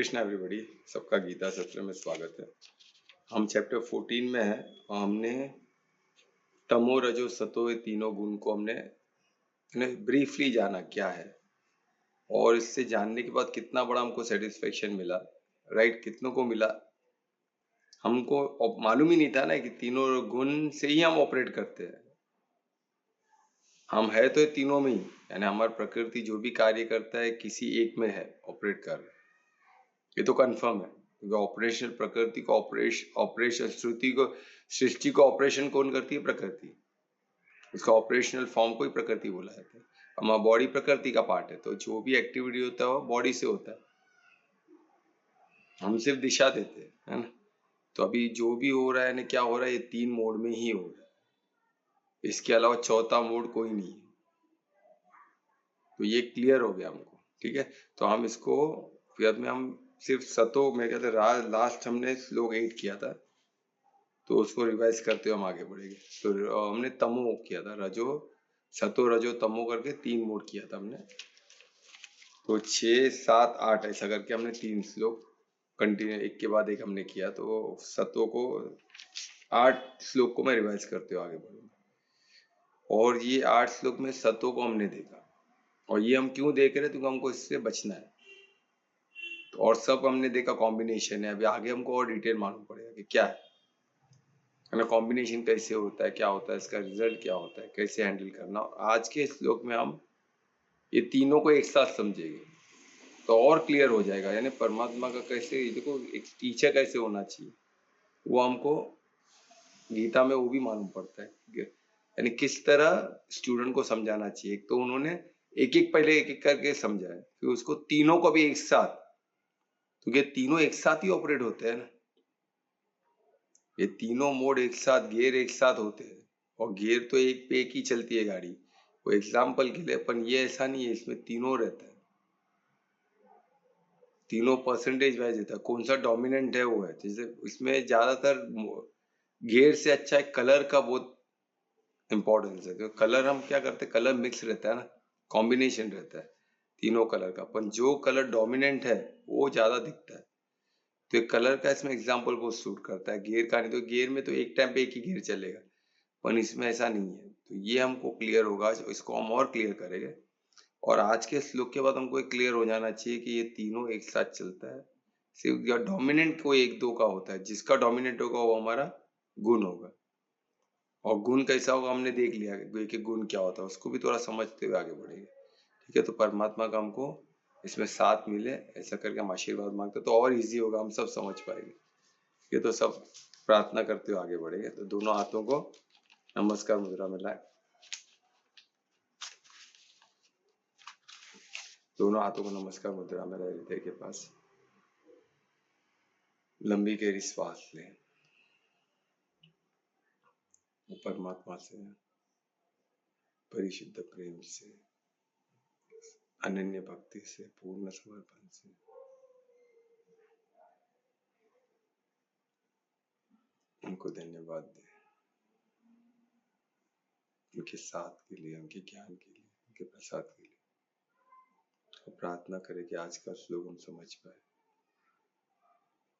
Krishna everybody, सबका गीता सत्र में स्वागत है। हम चैप्टर 14 में हैं और हमने तमो रजो सतो ये तीनों गुण को हमने ब्रीफली जाना क्या है, और इससे जानने के बाद कितना बड़ा हमको सेटिस्फेक्शन मिला, राइट? कितनों को मिला? हमको मालूम ही नहीं था ना कि तीनों गुण से ही हम ऑपरेट करते हैं। हम है तो ये तीनों में ही, यानी हमारी प्रकृति जो भी कार्य करता है किसी एक में है, ऑपरेट कर रहा है। ये तो कंफर्म है, क्योंकि ऑपरेशन प्रकृति को ऑपरेशन सृष्टि को ऑपरेशन कौन करती है? प्रकृति। उसका ऑपरेशनल फॉर्म को ही प्रकृति बोला जाता है। हमारा बॉडी प्रकृति का पार्ट है, तो जो भी एक्टिविटी होता है वो बॉडी से होता है, हम सिर्फ दिशा देते हैं, है ना? तो अभी जो भी हो रहा है ना, क्या हो रहा है, ये 3 मोड में ही हो रहा है, इसके अलावा चौथा मोड कोई नहीं है। तो ये क्लियर हो गया हमको, ठीक है? तो हम इसको फिर में हम सिर्फ सतो में कहते हैं, लास्ट हमने श्लोक 8 किया था, तो उसको रिवाइज करते हुए हम आगे बढ़ेंगे। तो हमने तमो किया था, सतो रजो तमो करके 3 मोड किया था हमने। तो 6, 7, 8 ऐसा करके हमने 3 श्लोक कंटिन्यू एक के बाद एक हमने किया। तो सतो को 8 श्लोक को मैं रिवाइज करते हुए आगे बढ़ूंगा। और ये 8 श्लोक में सतो को हमने देखा, और ये हम क्यों देख रहे हैं? क्योंकि हमको इससे बचना है। तो और सब हमने देखा कॉम्बिनेशन है, अभी आगे हमको और डिटेल मालूम पड़ेगा कि क्या है ना, कॉम्बिनेशन कैसे होता है, क्या होता है, इसका रिजल्ट क्या होता है, कैसे हैंडल करना। आज के श्लोक में हम ये तीनों को एक साथ समझेंगे तो और क्लियर हो जाएगा, यानी परमात्मा का कैसे, देखो एक टीचर कैसे होना चाहिए वो हमको गीता में वो भी मालूम पड़ता है, यानी किस तरह स्टूडेंट को समझाना चाहिए। तो उन्होंने पहले एक एक करके समझाया, फिर उसको तीनों को भी एक साथ, क्योंकि तीनों एक साथ ही ऑपरेट होते हैं ना, ये तीनों मोड एक साथ, गियर एक साथ होते हैं, और गियर तो एक पे एक ही चलती है गाड़ी। वो एग्जाम्पल के लिए, अपन ये ऐसा नहीं है, इसमें तीनों रहता है, तीनों परसेंटेज वाइज रहता है, कौन सा डोमिनेंट है वो है। जैसे इसमें ज्यादातर गियर से अच्छा है कलर का बहुत इंपॉर्टेंस है, तो कलर हम क्या करते हैं, कलर मिक्स रहता है ना, कॉम्बिनेशन रहता है तीनों कलर का, अपन जो कलर डोमिनेंट है वो ज्यादा दिखता है, तो एक कलर का इसमें एग्जाम्पल बहुत सूट करता है। गियर का नहीं, तो गियर में तो एक टाइम पे एक ही गियर चलेगा, पर इसमें ऐसा नहीं है। तो ये हमको क्लियर होगा, इसको हम और क्लियर करेंगे। और आज के श्लोक के बाद हमको क्लियर हो जाना चाहिए कि ये तीनों एक साथ चलता है, सिर्फ या डोमिनेंट कोई एक दो का होता है, जिसका डोमिनेंट होगा वो हमारा गुण होगा। और गुण कैसा होगा हमने देख लिया कि गुण क्या होता है, उसको भी थोड़ा समझते हुए आगे बढ़ेंगे, ठीक है? तो परमात्मा का हमको इसमें साथ मिले, ऐसा करके हम आशीर्वाद मांगते तो और इजी होगा, हम सब समझ पाएंगे। ये तो सब प्रार्थना करते हुए आगे बढ़ेंगे। तो दोनों हाथों को नमस्कार मुद्रा में लाए, दोनों हाथों को नमस्कार मुद्रा में लाए, हृदय के पास लंबी गहरी श्वास लें, परमात्मा से परिशुद्ध प्रेम से, अनन्य भक्ति से, पूर्ण समर्पण से उनको धन्यवाद दें, उनके साथ के लिए, उनके ज्ञान के लिए, उनके प्रसाद के लिए। और प्रार्थना करें कि आज का श्लोक हम समझ पाए,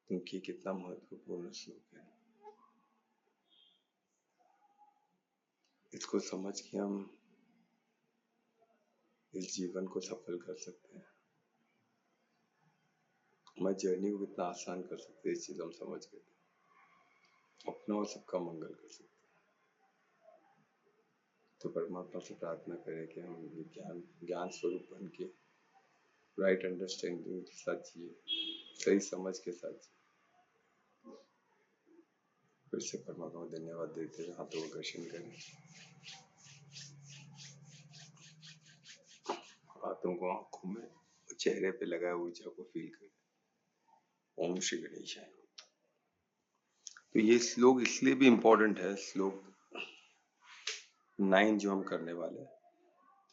क्योंकि कितना महत्वपूर्ण श्लोक है। इसको समझ के हम इस जीवन को सफल कर सकते हैं, हमारी जर्नी को कितना आसान कर सकते हैं, इस चीज हम समझ गए, अपना और सबका मंगल कर सकते हैं। तो परमात्मा से प्रार्थना करें कि हम ज्ञान स्वरूप बन के राइट अंडरस्टैंडिंग के साथ जिए, सही समझ के साथ जिए। फिर से परमात्मा को धन्यवाद देते हैं, हाथों को दर्शन करें, हाथों को आंखों में, चेहरे पे लगाए ऊर्जा को फील करें। ओम श्री गणेशाय। तो ये श्लोक इसलिए भी इम्पोर्टेंट है, श्लोक 9 जो हम करने वाले हैं,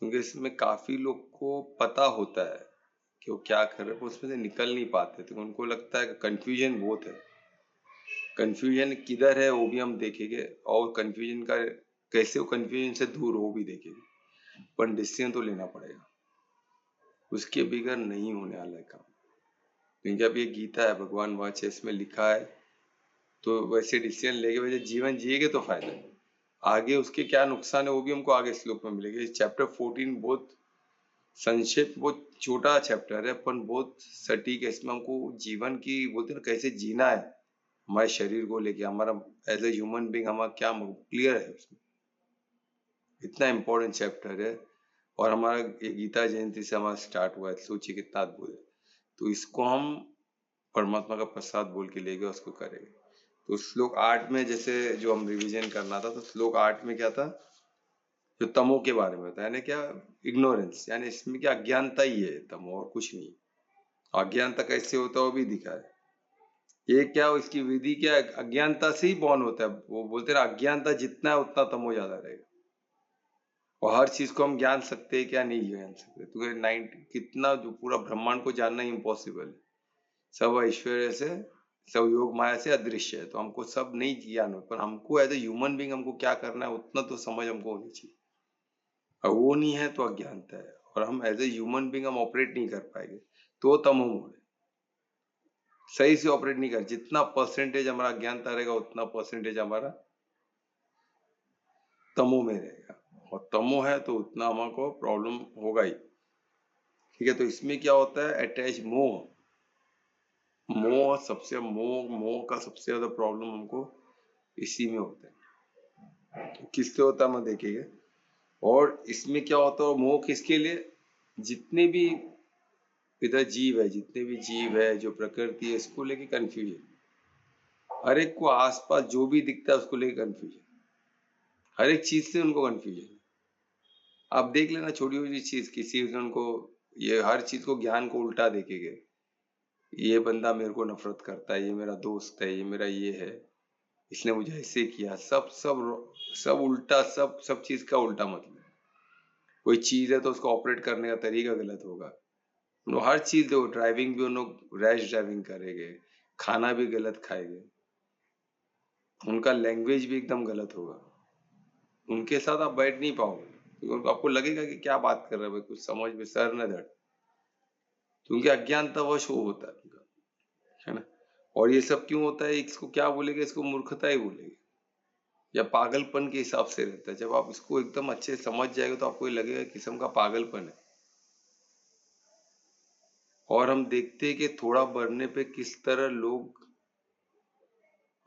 क्योंकि इसमें काफी लोग को पता होता है कि वो क्या कर रहे हैं, उसमें से निकल नहीं पाते, तो उनको लगता है कि कंफ्यूजन बहुत है। कंफ्यूजन किधर है वो भी हम देखेंगे, और कंफ्यूजन का कैसे वो कंफ्यूजन से दूर हो भी देखेंगे। पर डिसीजन तो लेना पड़ेगा, उसके बगैर नहीं होने वाला है काम। क्योंकि अब ये गीता है, भगवान वाच है, इसमें लिखा है, तो वैसे डिसीजन लेके वैसे जीवन जिएगे तो फायदा है। आगे उसके क्या नुकसान है वो भी हमको आगे श्लोक में मिलेगा। चैप्टर 14 बहुत संक्षेप, बहुत छोटा चैप्टर है पर बहुत सटीक है। इसमें हमको जीवन की बोलते हैं ना कैसे जीना है, हमारे शरीर को लेके, हमारा एज ए ह्यूमन बींग हमारा क्या क्लियर है उसमें। इतना इम्पोर्टेंट चैप्टर है और हमारा ये गीता जयंती से हमारा स्टार्ट हुआ है। सोचिए कितना अद्भुत है। तो इसको हम परमात्मा का प्रसाद बोल के लेके उसको करेंगे। तो श्लोक 8 में जैसे जो हम रिवीजन करना था, तो श्लोक 8 में क्या था, जो तमो के बारे में था, यानी क्या, इग्नोरेंस, यानी इसमें क्या अज्ञानता ही है तमो, और कुछ नहीं। अज्ञानता कैसे होता है वो भी दिखा है। ये क्या, इसकी विधि क्या, अज्ञानता से ही बॉर्न होता है। वो बोलते हैं अज्ञानता जितना है उतना तमो ज्यादा रहेगा। और हर चीज को हम जान सकते हैं क्या, नहीं जान सकते। तो 90 कितना, जो पूरा ब्रह्मांड को जानना इम्पॉसिबल है। सब ऐश्वर्य से, सब योग माया से अदृश्य है, तो हमको सब नहीं ज्ञान हो, पर हमको एज ए ह्यूमन बींग हमको क्या करना है उतना तो समझ हमको होनी चाहिए। और वो नहीं है तो अज्ञानता है, और हम एज ए ह्यूमन बींग हम ऑपरेट नहीं कर पाएंगे तो तमो मोह है। सही से ऑपरेट नहीं कर, जितना परसेंटेज हमारा अज्ञानता रहेगा उतना परसेंटेज हमारा तमो में रहेगा, और तमो है तो उतना हमको प्रॉब्लम होगा ही। ठीक है, तो इसमें क्या होता है, अटैच मोह, मोह सबसे, मोह का सबसे ज्यादा प्रॉब्लम हमको इसी में होता है। तो किससे होता है हम देखेंगे। और इसमें क्या होता है, मोह किसके लिए, जितने भी इधर जीव है, जितने भी जीव है, जो प्रकृति है, इसको लेके कंफ्यूजन। हर एक को आसपास जो भी दिखता है उसको लेके कंफ्यूजन, हर एक चीज से उनको कंफ्यूजन। आप देख लेना छोटी छोटी चीज, किसी ने उनको ये हर चीज को ज्ञान को उल्टा देखेंगे। ये बंदा मेरे को नफरत करता है, ये मेरा दोस्त है, ये मेरा ये है, इसने मुझे ऐसे किया, सब सब सब उल्टा, सब सब चीज का उल्टा मतलब। कोई चीज है तो उसको ऑपरेट करने का तरीका गलत होगा। हर चीज देखो, ड्राइविंग भी उन लोग रैश ड्राइविंग करेंगे, खाना भी गलत खाएंगे, उनका लैंग्वेज भी एकदम गलत होगा। उनके साथ आप बैठ नहीं पाओगे, तो आपको लगेगा कि क्या बात कर रहे हैं भाई, कुछ समझ में सर न धड़। तो उनके अज्ञानतावश वो होता है उनका, है ना। और ये सब क्यों होता है, इसको क्या बोलेंगे, इसको मूर्खता ही बोलेंगे, या पागलपन के हिसाब से रहता है। जब आप इसको एकदम अच्छे से समझ जाएगा तो आपको ये लगेगा किस्म का पागलपन है। और हम देखते हैं कि थोड़ा बढ़ने पे किस तरह लोग,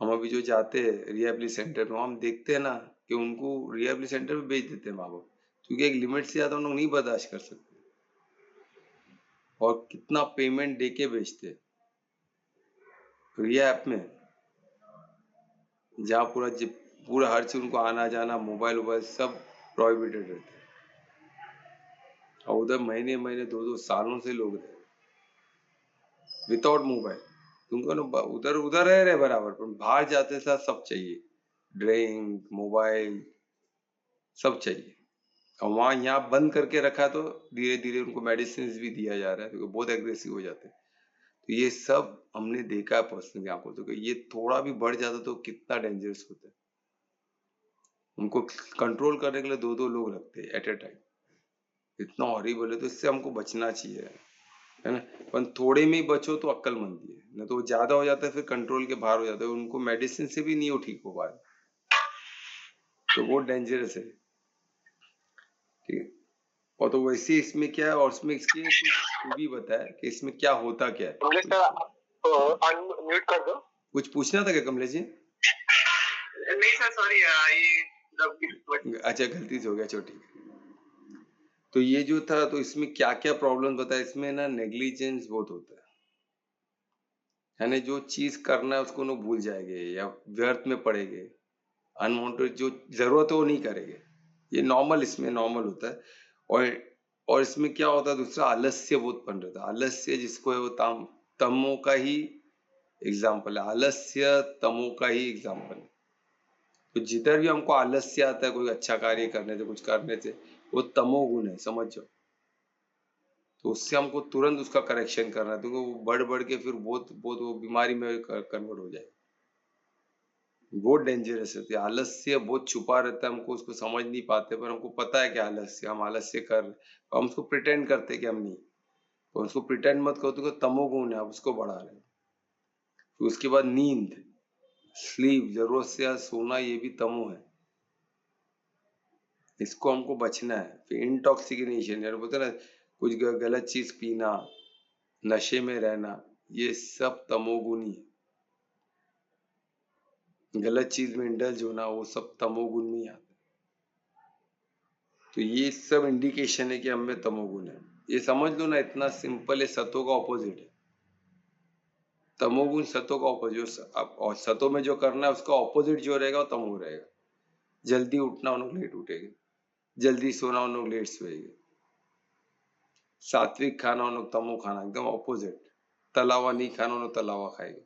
हम अभी जो जाते हैं रिहेबिलिटी सेंटर में, हम देखते हैं ना कि उनको रिहेबिलिटी सेंटर में भेज देते हैं माँ बाप, क्योंकि एक लिमिट से ज्यादा उन लोग नहीं बर्दाश्त कर सकते, और कितना पेमेंट देके भेजते हैं रिया ऐप में, जहाँ पूरा हर चीज उनको आना जाना, मोबाइल वोबाइल सब प्रोहिबिटेड रहता है। और उधर महीने महीने 2-2 सालों से लोग रहे विदाउट मोबाइल। तुमको ना उधर उधर रह रहे बराबर, पर बाहर जाते साथ सब चाहिए, ड्रिंक, मोबाइल, सब चाहिए। और वहाँ यहाँ बंद करके रखा तो धीरे धीरे उनको मेडिसिन भी दिया जा रहा है, तो बहुत एग्रेसिव हो जाते हैं। तो ये सब हमने देखा है पर्सनली आंखों से, तो ये थोड़ा भी बढ़ जाता तो कितना डेंजरस होता है। उनको कंट्रोल करने के लिए 2-2 लोग रखते हैं एट ए टाइम, इतना हॉरिबल है। तो इससे हमको बचना चाहिए, है ना। पर थोड़े में ही बचो तो अक्लमंदी है, नहीं तो ज्यादा हो जाता है फिर कंट्रोल के बाहर हो जाता है, उनको मेडिसिन से भी नहीं हो ठीक हो पाए, तो वो डेंजरस है। ठीक है, और तो वैसे इसमें क्या है, और इसमें इसके कुछ भी बताया कि इसमें क्या होता क्या है। अनम्यूट कर दो। कुछ पूछना था क्या कमलेश जी? नहीं सर, सॉरी, ये अच्छा, गलती से हो गया, छोटी। तो ये जो था, तो इसमें क्या क्या प्रॉब्लम बताया, इसमें ना नेग्लिजेंस बहुत होता है ना। जो चीज करना है उसको लोग भूल जाएंगे या व्यर्थ में पड़ेंगे, अनवांटेड जो जरूरत है वो नहीं करेंगे। ये नॉर्मल, इसमें नॉर्मल होता है। और इसमें क्या होता है, दूसरा आलस्य बहुत बन रहता है। आलस्य जिसको है वो तमो का ही एग्जाम्पल है, आलस्य तमो का ही एग्जाम्पल है। तो जिधर भी हमको आलस्य आता है कोई अच्छा कार्य करने से, कुछ करने से, वो तमोगुण है, समझ जाओ। तो उससे हमको तुरंत उसका करेक्शन करना है, क्योंकि वो बढ़ बढ़ के फिर बहुत बहुत वो बीमारी में कन्वर्ट हो जाए, बहुत डेंजरस है। आलस्य बहुत छुपा रहता है, हमको उसको समझ नहीं पाते, पर हमको पता है कि आलस्य, हम आलस्य कर, हम उसको प्रिटेंड करते कि हम नहीं। तो उसको प्रिटेंड मत करो तो तमोगुण है, आप उसको बढ़ा रहे हो। फिर उसके बाद नींद, स्लीप, जरूरत से ज्यादा सोना, ये भी तमो है, इसको हमको बचना है। फिर इंटॉक्सिकेशन, यानी बोलते ना कुछ गलत चीज पीना, नशे में रहना, ये सब तमोगुणी है। गलत चीज में इंडल्ज होना, वो सब तमोगुण में ही आता है। तो ये सब इंडिकेशन है कि हम में तमोगुण है। ये समझ लो ना, इतना सिंपल है, सतो का ऑपोजिट है। तमोगुण सतो का ऑपोजिट, और सतो में जो करना है उसका ऑपोजिट जो रहेगा वो तमो रहेगा। जल्दी उठना, उन लोग लेट उठेंगे, जल्दी सोना, उन लोग लेट सोएंगे, सात्विक खाना, उन लोग तमो खाना, एकदम ऑपोजिट। तलावा नहीं खाना, उन लोग तलावा खाएंगे,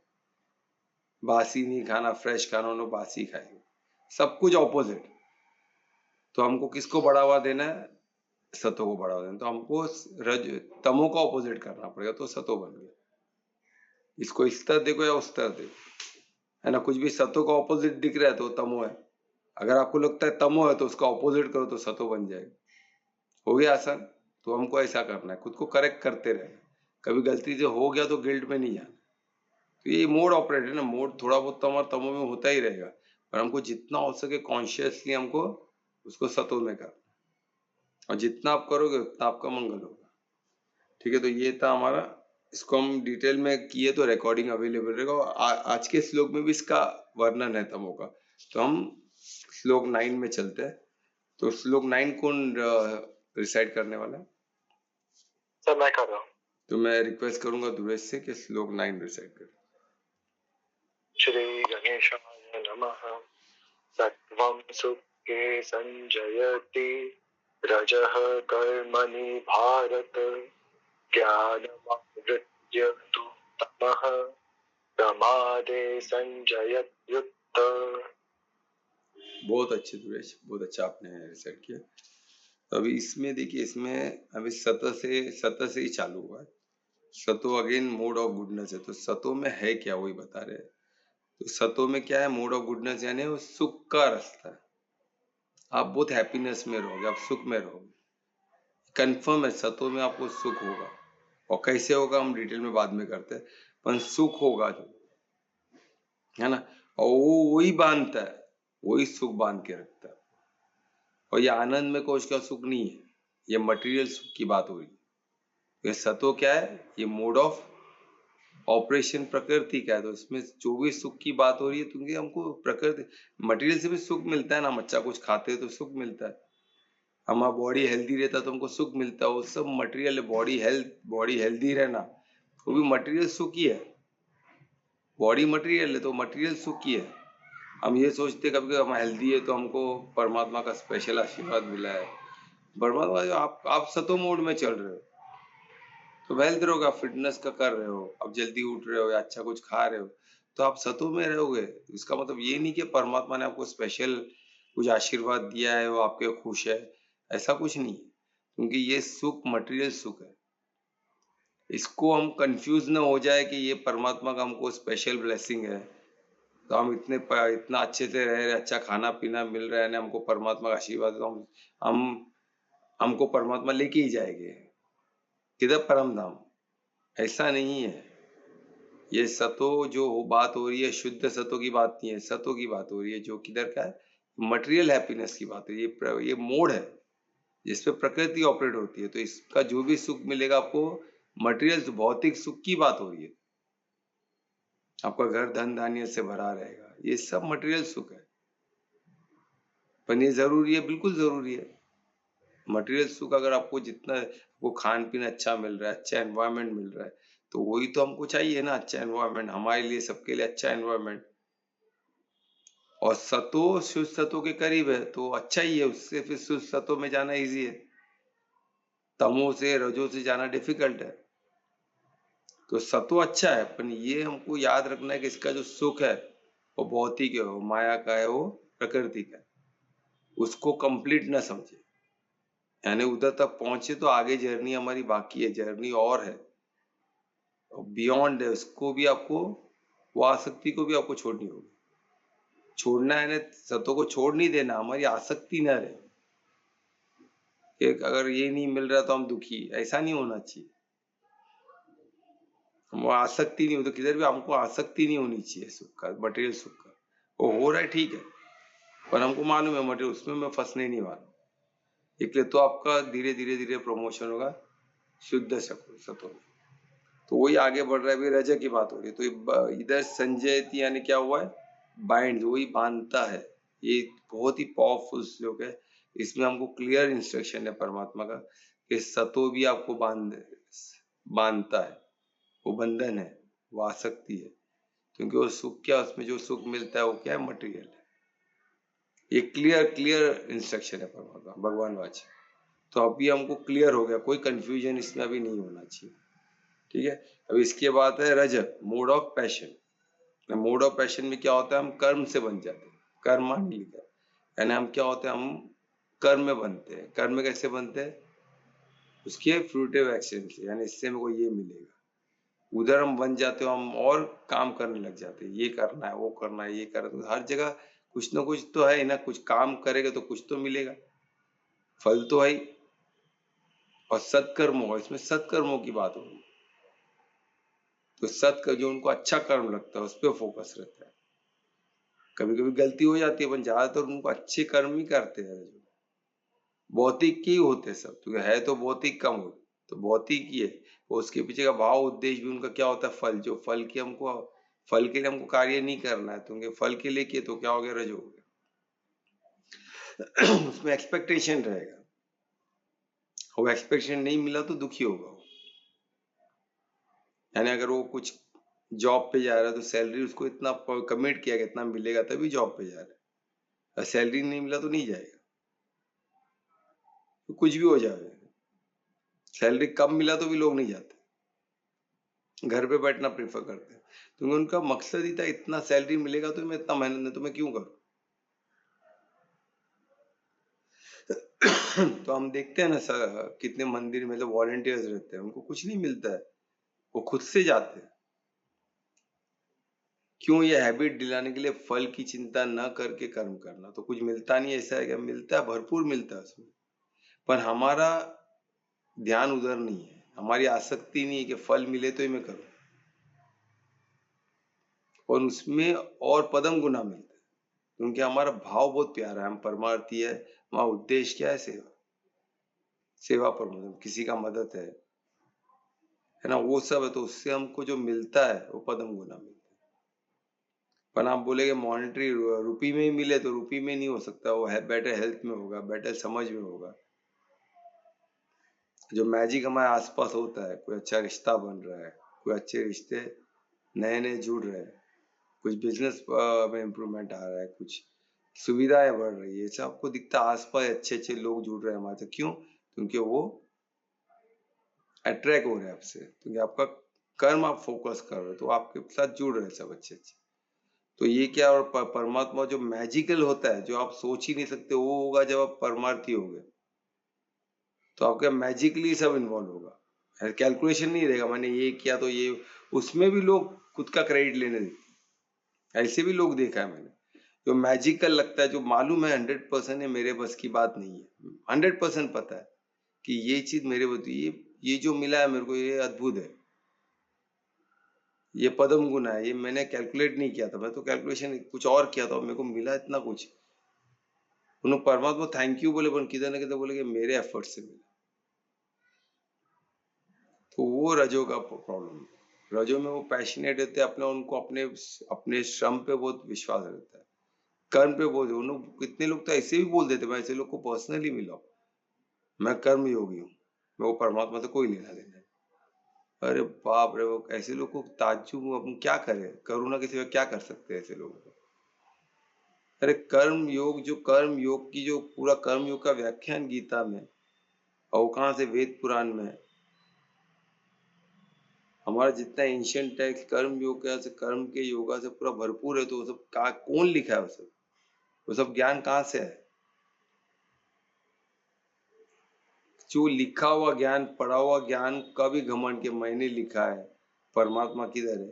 बासी नहीं खाना, फ्रेश खाना, उन लोग बासी खाएंगे, सब कुछ ऑपोजिट। तो हमको किसको बढ़ावा देना है? सतो को बढ़ावा देना। तो हमको रज तमो का ऑपोजिट करना पड़ेगा, तो सतो बन गया। इसको इस तरह देखो या उस तरह देखो, है ना। कुछ भी सतो का ऑपोजिट दिख रहा है तो तमो है। अगर आपको लगता है तमो है तो उसका ऑपोजिट करो तो सतो बन जाएगा। हो गया आसान। तो हमको ऐसा करना है, खुद को करेक्ट करते रहना। कभी गलती से हो गया तो गिल्ट में नहीं जाना। तो ये मोड ऑपरेट है ना, मोड थोड़ा बहुत तो हमारा तमो में होता ही रहेगा, पर हमको जितना हो सके कॉन्शियसली हमको उसको सतो में करना, और जितना आप करोगे उतना आपका मंगल होगा। ठीक है, तो ये था हमारा। इसको हम डिटेल में किए तो रिकॉर्डिंग अवेलेबल रहेगा, और आज के श्लोक में भी इसका वर्णन है तमो का। तो हम श्लोक 9 में चलते हैं। तो श्लोक 9 कौन रिसाइट करने वाला है? सर मैं कर रहा हूँ। तो मैं रिक्वेस्ट करूंगा दुरेश से कि श्लोक 9 रिसाइट कर। श्री गणेशाय नमः। सत्वं सुखे संजयति रजः कर्मणि भारत ज्ञानमावृत्य तु तमः प्रमादे संजयत्युत। बहुत अच्छे दुरेश, बहुत अच्छा आपने रिसाइट किया। तो अभी इसमें देखिए, इसमें अभी सत से ही चालू हुआ है। सतो अगेन मोड ऑफ गुडनेस है। तो सतो में है क्या, वही बता रहे हैं। तो सतो में क्या है? मोड ऑफ गुडनेस, यानी वो सुख का रास्ता है। आप बहुत हैप्पीनेस में रहोगे, आप सुख में रहोगे, कंफर्म है। सतो में आपको सुख होगा, और कैसे होगा हम डिटेल में बाद में करते हैं, पर सुख होगा जो, है ना। और वो वही बांधता है, वही सुख बांध के रखता है। और ये आनंद में कोश का सुख नहीं है, ये मटेरियल सुख की बात हो रही है। ये सतो क्या है? ये मोड ऑफ ऑपरेशन प्रकृति का है। तो इसमें जो भी सुख की बात हो रही है, क्योंकि हमको प्रकृति मटेरियल से भी सुख मिलता है ना। बच्चा कुछ खाते हैं तो सुख मिलता है, हमारा बॉडी हेल्दी रहता है तो हमको सुख मिलता है, वो सब मटेरियल है। बॉडी हेल्दी रहना वो भी मटेरियल सुख ही है। बॉडी मटेरियल है तो मटेरियल सुख ही है। हम ये सोचते कभी हम हेल्दी है तो हमको परमात्मा का स्पेशल आशीर्वाद मिला है। परमात्मा जो आप सतो मोड में चल रहे हो तो वेल्थ रहोगे, आप फिटनेस का कर रहे हो, आप जल्दी उठ रहे हो या अच्छा कुछ खा रहे हो, तो आप सतो में रहोगे। इसका मतलब ये नहीं कि परमात्मा ने आपको स्पेशल कुछ आशीर्वाद दिया है, वो आपके खुश है, ऐसा कुछ नहीं। क्योंकि ये सुख मटेरियल सुख है। इसको हम कंफ्यूज ना हो जाए कि ये परमात्मा का हमको स्पेशल ब्लेसिंग है, तो हम इतना अच्छे से रह रहे, अच्छा खाना पीना मिल रहा है ना, हमको परमात्मा का आशीर्वाद, तो हमको परमात्मा लेके ही जाएंगे किधर? परम धाम। ऐसा नहीं है। ये सतो जो बात हो रही है, शुद्ध सतो की बात नहीं है, सतो की बात हो रही है, जो किधर का है? मटेरियल हैप्पीनेस की बात है। ये मोड है जिसपे प्रकृति ऑपरेट होती है। तो इसका जो भी सुख मिलेगा आपको, मटेरियल भौतिक सुख की बात हो रही है। आपका घर धन धान्य से भरा रहेगा, ये सब मटेरियल सुख है। पर ये जरूरी है, बिल्कुल जरूरी है। मटेरियल सुख अगर आपको जितना वो खान पीन अच्छा मिल रहा है, अच्छा एनवायरनमेंट मिल रहा है, तो वही तो हमको चाहिए ना। अच्छा एनवायरनमेंट हमारे लिए, सबके लिए अच्छा एनवायरनमेंट। और सतो शुद्ध सतो के करीब है तो अच्छा ही है, उससे फिर शुद्ध सतो में जाना इजी है। तमो से रजो से जाना डिफिकल्ट है। तो सतो अच्छा है, पर ये हमको याद रखना है कि इसका जो सुख है वो भौतिक है, वो माया का है, वो प्रकृति का है। उसको कंप्लीट ना समझे, यानी उधर तक पहुंचे तो आगे जर्नी हमारी बाकी है, जर्नी और है, बियॉन्ड है। उसको भी आपको, वो आसक्ति को भी आपको छोड़नी होगी। छोड़ना है ना, सतो को छोड़ नहीं देना, हमारी आसक्ति न रहे कि अगर ये नहीं मिल रहा तो हम दुखी, ऐसा नहीं होना चाहिए। हम आसक्ति नहीं हो, तो किधर भी हमको आसक्ति नहीं होनी चाहिए सुख का, मटेरियल सुख का। वो हो रहा है ठीक है, पर हमको मालूम है मटेरियल, उसमें मैं फंसने नहीं वाला। इसलिए तो आपका धीरे धीरे धीरे प्रमोशन होगा शुद्ध सत्व में। तो वही आगे बढ़ रहा है, अभी रज की बात हो रही है। तो इधर संजय यानी क्या हुआ है, बाइंड, वही बांधता है। ये बहुत ही पावरफुल श्लोक है, इसमें हमको क्लियर इंस्ट्रक्शन है परमात्मा का कि सतो भी आपको बांधता है, वो बंधन है, वो आसक्ति है, क्योंकि वो सुख क्या, उसमें जो सुख मिलता है वो क्या है, मटेरियल है। ये क्लियर इंस्ट्रक्शन है परमात्मा भगवान वाच। तो अभी हमको क्लियर हो गया, कोई कंफ्यूजन इसमें अभी नहीं होना चाहिए, ठीक है। अब इसके बाद है रज, mode of passion. Mode of passion में क्या होता है, हम कर्म से बन जाते हैं, कर्मा नहीं लिखा, यानी हम क्या होते हैं, हम कर्म में बनते हैं। कर्म में कैसे बनते हैं, उसके फ्रूटिव एक्शन से, यानी इससे हमको ये मिलेगा, उधर हम बन जाते हो, हम और काम करने लग जाते हैं, ये करना है, वो करना है, ये करना है। तो हर जगह कुछ ना कुछ तो है ना, कुछ काम करेगा तो कुछ तो मिलेगा, फल तो है ही। और सत्कर्म हो, इसमें सत्कर्मों की बात होगी, तो सत्कर्म जो उनको अच्छा कर्म लगता है उस पर फोकस रहता है। कभी कभी गलती हो जाती है, पर ज्यादातर उनको अच्छे कर्म ही करते हैं। जो भौतिक ही होते सब, तो है तो भौतिक कम हो, तो भौतिक ही है। उसके पीछे का भाव उद्देश्य भी उनका क्या होता है, फल। जो फल के हमको, फल के लिए हमको कार्य नहीं करना है, तो उनके फल के लिए किए तो क्या हो गया, रज हो गया। उसमें एक्सपेक्टेशन रहेगा, वो एक्सपेक्टेशन नहीं मिला तो दुखी होगा। यानी अगर वो कुछ जॉब पे जा रहा है तो सैलरी उसको इतना कमिट किया कि इतना मिलेगा तभी जॉब पे जा रहा है, और सैलरी नहीं मिला तो नहीं जाएगा, तो कुछ भी हो जाएगा। सैलरी कम मिला तो भी लोग नहीं जाते, घर पे बैठना प्रेफर करते हैं, क्योंकि उनका मकसद ही था इतना सैलरी मिलेगा तो मैं इतना मेहनत नहीं तो मैं क्यों करूं। तो हम देखते हैं ना सर, कितने मंदिर में जो वॉलंटियर्स रहते हैं उनको कुछ नहीं मिलता है, वो खुद से जाते हैं। क्यों, ये हैबिट दिलाने के लिए फल की चिंता न करके कर्म करना। तो कुछ मिलता नहीं, ऐसा है कि मिलता है, भरपूर मिलता है उसमें, पर हमारा ध्यान उधर नहीं है, हमारी आसक्ति नहीं है कि फल मिले तो ही मैं करूं, और उसमें और पदम गुना मिलता है, क्योंकि हमारा भाव बहुत प्यारा है, हम परमार्थी है, वहां उद्देश्य क्या है, सेवा, सेवा प्रमोदन, किसी का मदद है ना, वो सब है। तो उससे हमको जो मिलता है वो पदम गुना मिलता है। पर आप बोलेगे मॉनेटरी रुपी में ही मिले, तो रुपी में नहीं हो सकता, वो है बेटर हेल्थ में होगा, बेटर समझ में होगा। जो मैजिक हमारे आसपास होता है, कोई अच्छा रिश्ता बन रहा है, कोई अच्छे रिश्ते नए नए जुड़ रहे हैं, कुछ बिजनेस में इम्प्रूवमेंट आ रहा है, कुछ सुविधाएं बढ़ रही है, सब आपको दिखता है। आसपास अच्छे अच्छे लोग जुड़ रहे हैं हमारे से, क्यों, क्योंकि वो अट्रैक्ट हो रहे हैं आपसे, क्योंकि आपका कर्म आप फोकस कर रहे हो, तो आपके साथ जुड़ रहे हैं सब अच्छे अच्छे। तो ये क्या, और परमात्मा जो मैजिकल होता है, जो आप सोच ही नहीं सकते, वो होगा जब आप परमार्थी हो गए, तो आपका मैजिकली सब इन्वॉल्व होगा, कैलकुलेशन नहीं रहेगा, मैंने ये किया तो ये। उसमें भी लोग खुद का क्रेडिट लेने देते हैं, ऐसे भी लोग देखा है मैंने, जो मैजिकल लगता है, जो मालूम है 100% है, मेरे बस की बात नहीं है, 100% पता है कि ये चीज मेरे बस, ये जो मिला है मेरे को, ये अद्भुत है, ये पदम गुना है, ये मैंने कैलकुलेट नहीं किया था, मैं तो कैलकुलेशन कुछ और किया था, मेरे को मिला इतना कुछ। उन्होंने परमात्मा थैंक यू बोले, पर किधर ना किधर बोले कि मेरे एफर्ट से मिला। तो वो रजो का प्रॉब्लम है। रजो में वो पैशनेट रहते हैं, अपने उनको अपने अपने श्रम पे बहुत विश्वास रहता है, कर्म पे बहुत। उन्होंने कितने लोग तो ऐसे भी बोल देते, मैं ऐसे लोग को पर्सनली मिला, मैं कर्म योगी हूँ, मैं वो परमात्मा से कोई लेना देना है। अरे बाप रे, वो ऐसे लोग को ताज्जुब, हम क्या करें, करुणा के सिवा क्या कर सकते हैं ऐसे लोगों को। अरे कर्म योग, जो कर्म योग की जो पूरा कर्म योग का व्याख्यान गीता में, और कहाँ से, वेद पुराण में। हमारा जितना एंशियंट टेक्स्ट कर्म योग से, कर्म के योगा से पूरा भरपूर है, तो वो सब कौन लिखा है, वो सब ज्ञान कहाँ से है। जो लिखा हुआ ज्ञान, पढ़ा हुआ ज्ञान का भी घमंड के मैंने लिखा है, परमात्मा किधर है,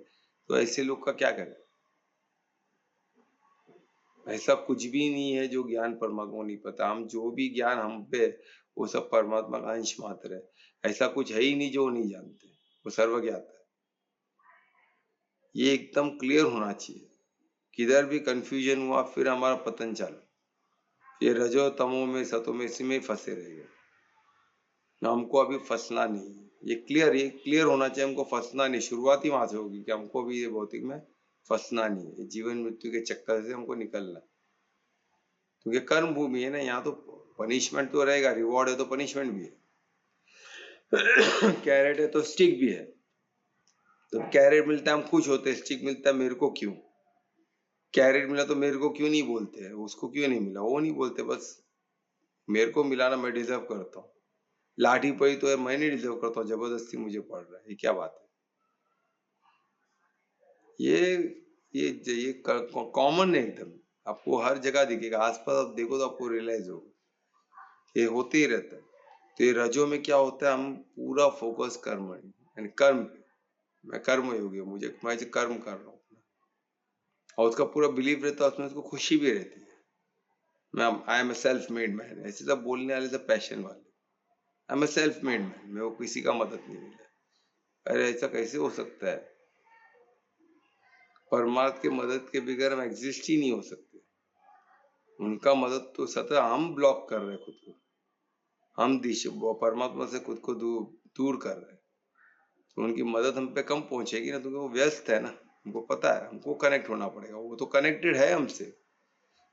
तो ऐसे लोग का क्या करें। ऐसा कुछ भी नहीं है जो ज्ञान परमात्मा को नहीं पता। हम जो भी ज्ञान हम पे, वो सब परमात्मा का अंश मात्र है। ऐसा कुछ है ही नहीं जो नहीं जानते, वो सर्वज्ञात है। ये एकदम क्लियर होना चाहिए। किधर भी कंफ्यूजन हुआ फिर हमारा पतन चालू। ये रजो तमो में सतो में इसी में फंसे रहेंगे। हमको अभी फंसना नहीं है। ये क्लियर होना चाहिए। हमको फंसना नहीं। शुरुआत ही वहां से होगी कि हमको भी ये भौतिक में फंसना नहीं है। जीवन मृत्यु के चक्कर से हमको निकलना, क्योंकि कर्म भूमि है ना। यहाँ तो पनिशमेंट तो रहेगा, रिवॉर्ड है तो पनिशमेंट भी है। कैरेट है तो स्टिक भी है। तो कैरेट मिलता है हम खुश होते हैं, स्टिक मिलता है मेरे को क्यों। कैरेट मिला तो मेरे को क्यों नहीं बोलते हैं, उसको क्यों नहीं मिला वो नहीं बोलते, बस मेरे को मिला ना, मैं डिजर्व करता हूँ। लाठी पड़ी तो मैं नहीं डिजर्व करता हूँ, जबरदस्ती मुझे पड़ रहा है, ये क्या बात है। ये कॉमन है एकदम। आपको हर जगह दिखेगा, आसपास आप देखो तो आपको रियलाइज होगा ये होते ही रहता है। तो ये रजो में क्या होता है, हम पूरा फोकस कर्म यानी कर्म पे। मैं कर्म योगी हूँ, मैं कर्म कर रहा हूँ और उसका पूरा बिलीव रहता है उसमें, उसको खुशी भी रहती है। मैं I am a self made man, ऐसे सब बोलने वाले सब पैशन वाले। I am a self made man, मेरे को किसी का मदद नहीं मिला। अरे ऐसा कैसे हो सकता है। परमात्मा के मदद के बगैर हम एग्जिस्ट ही नहीं हो सकते। उनका मदद तो सतत हम ब्लॉक कर रहे हैं खुद को। हम परमात्मा से खुद को दूर कर रहे हैं। तो उनकी मदद हम पे कम पहुंचेगी ना, क्योंकि वो व्यस्त है ना। हमको पता है हमको कनेक्ट होना पड़ेगा। वो तो कनेक्टेड है हमसे,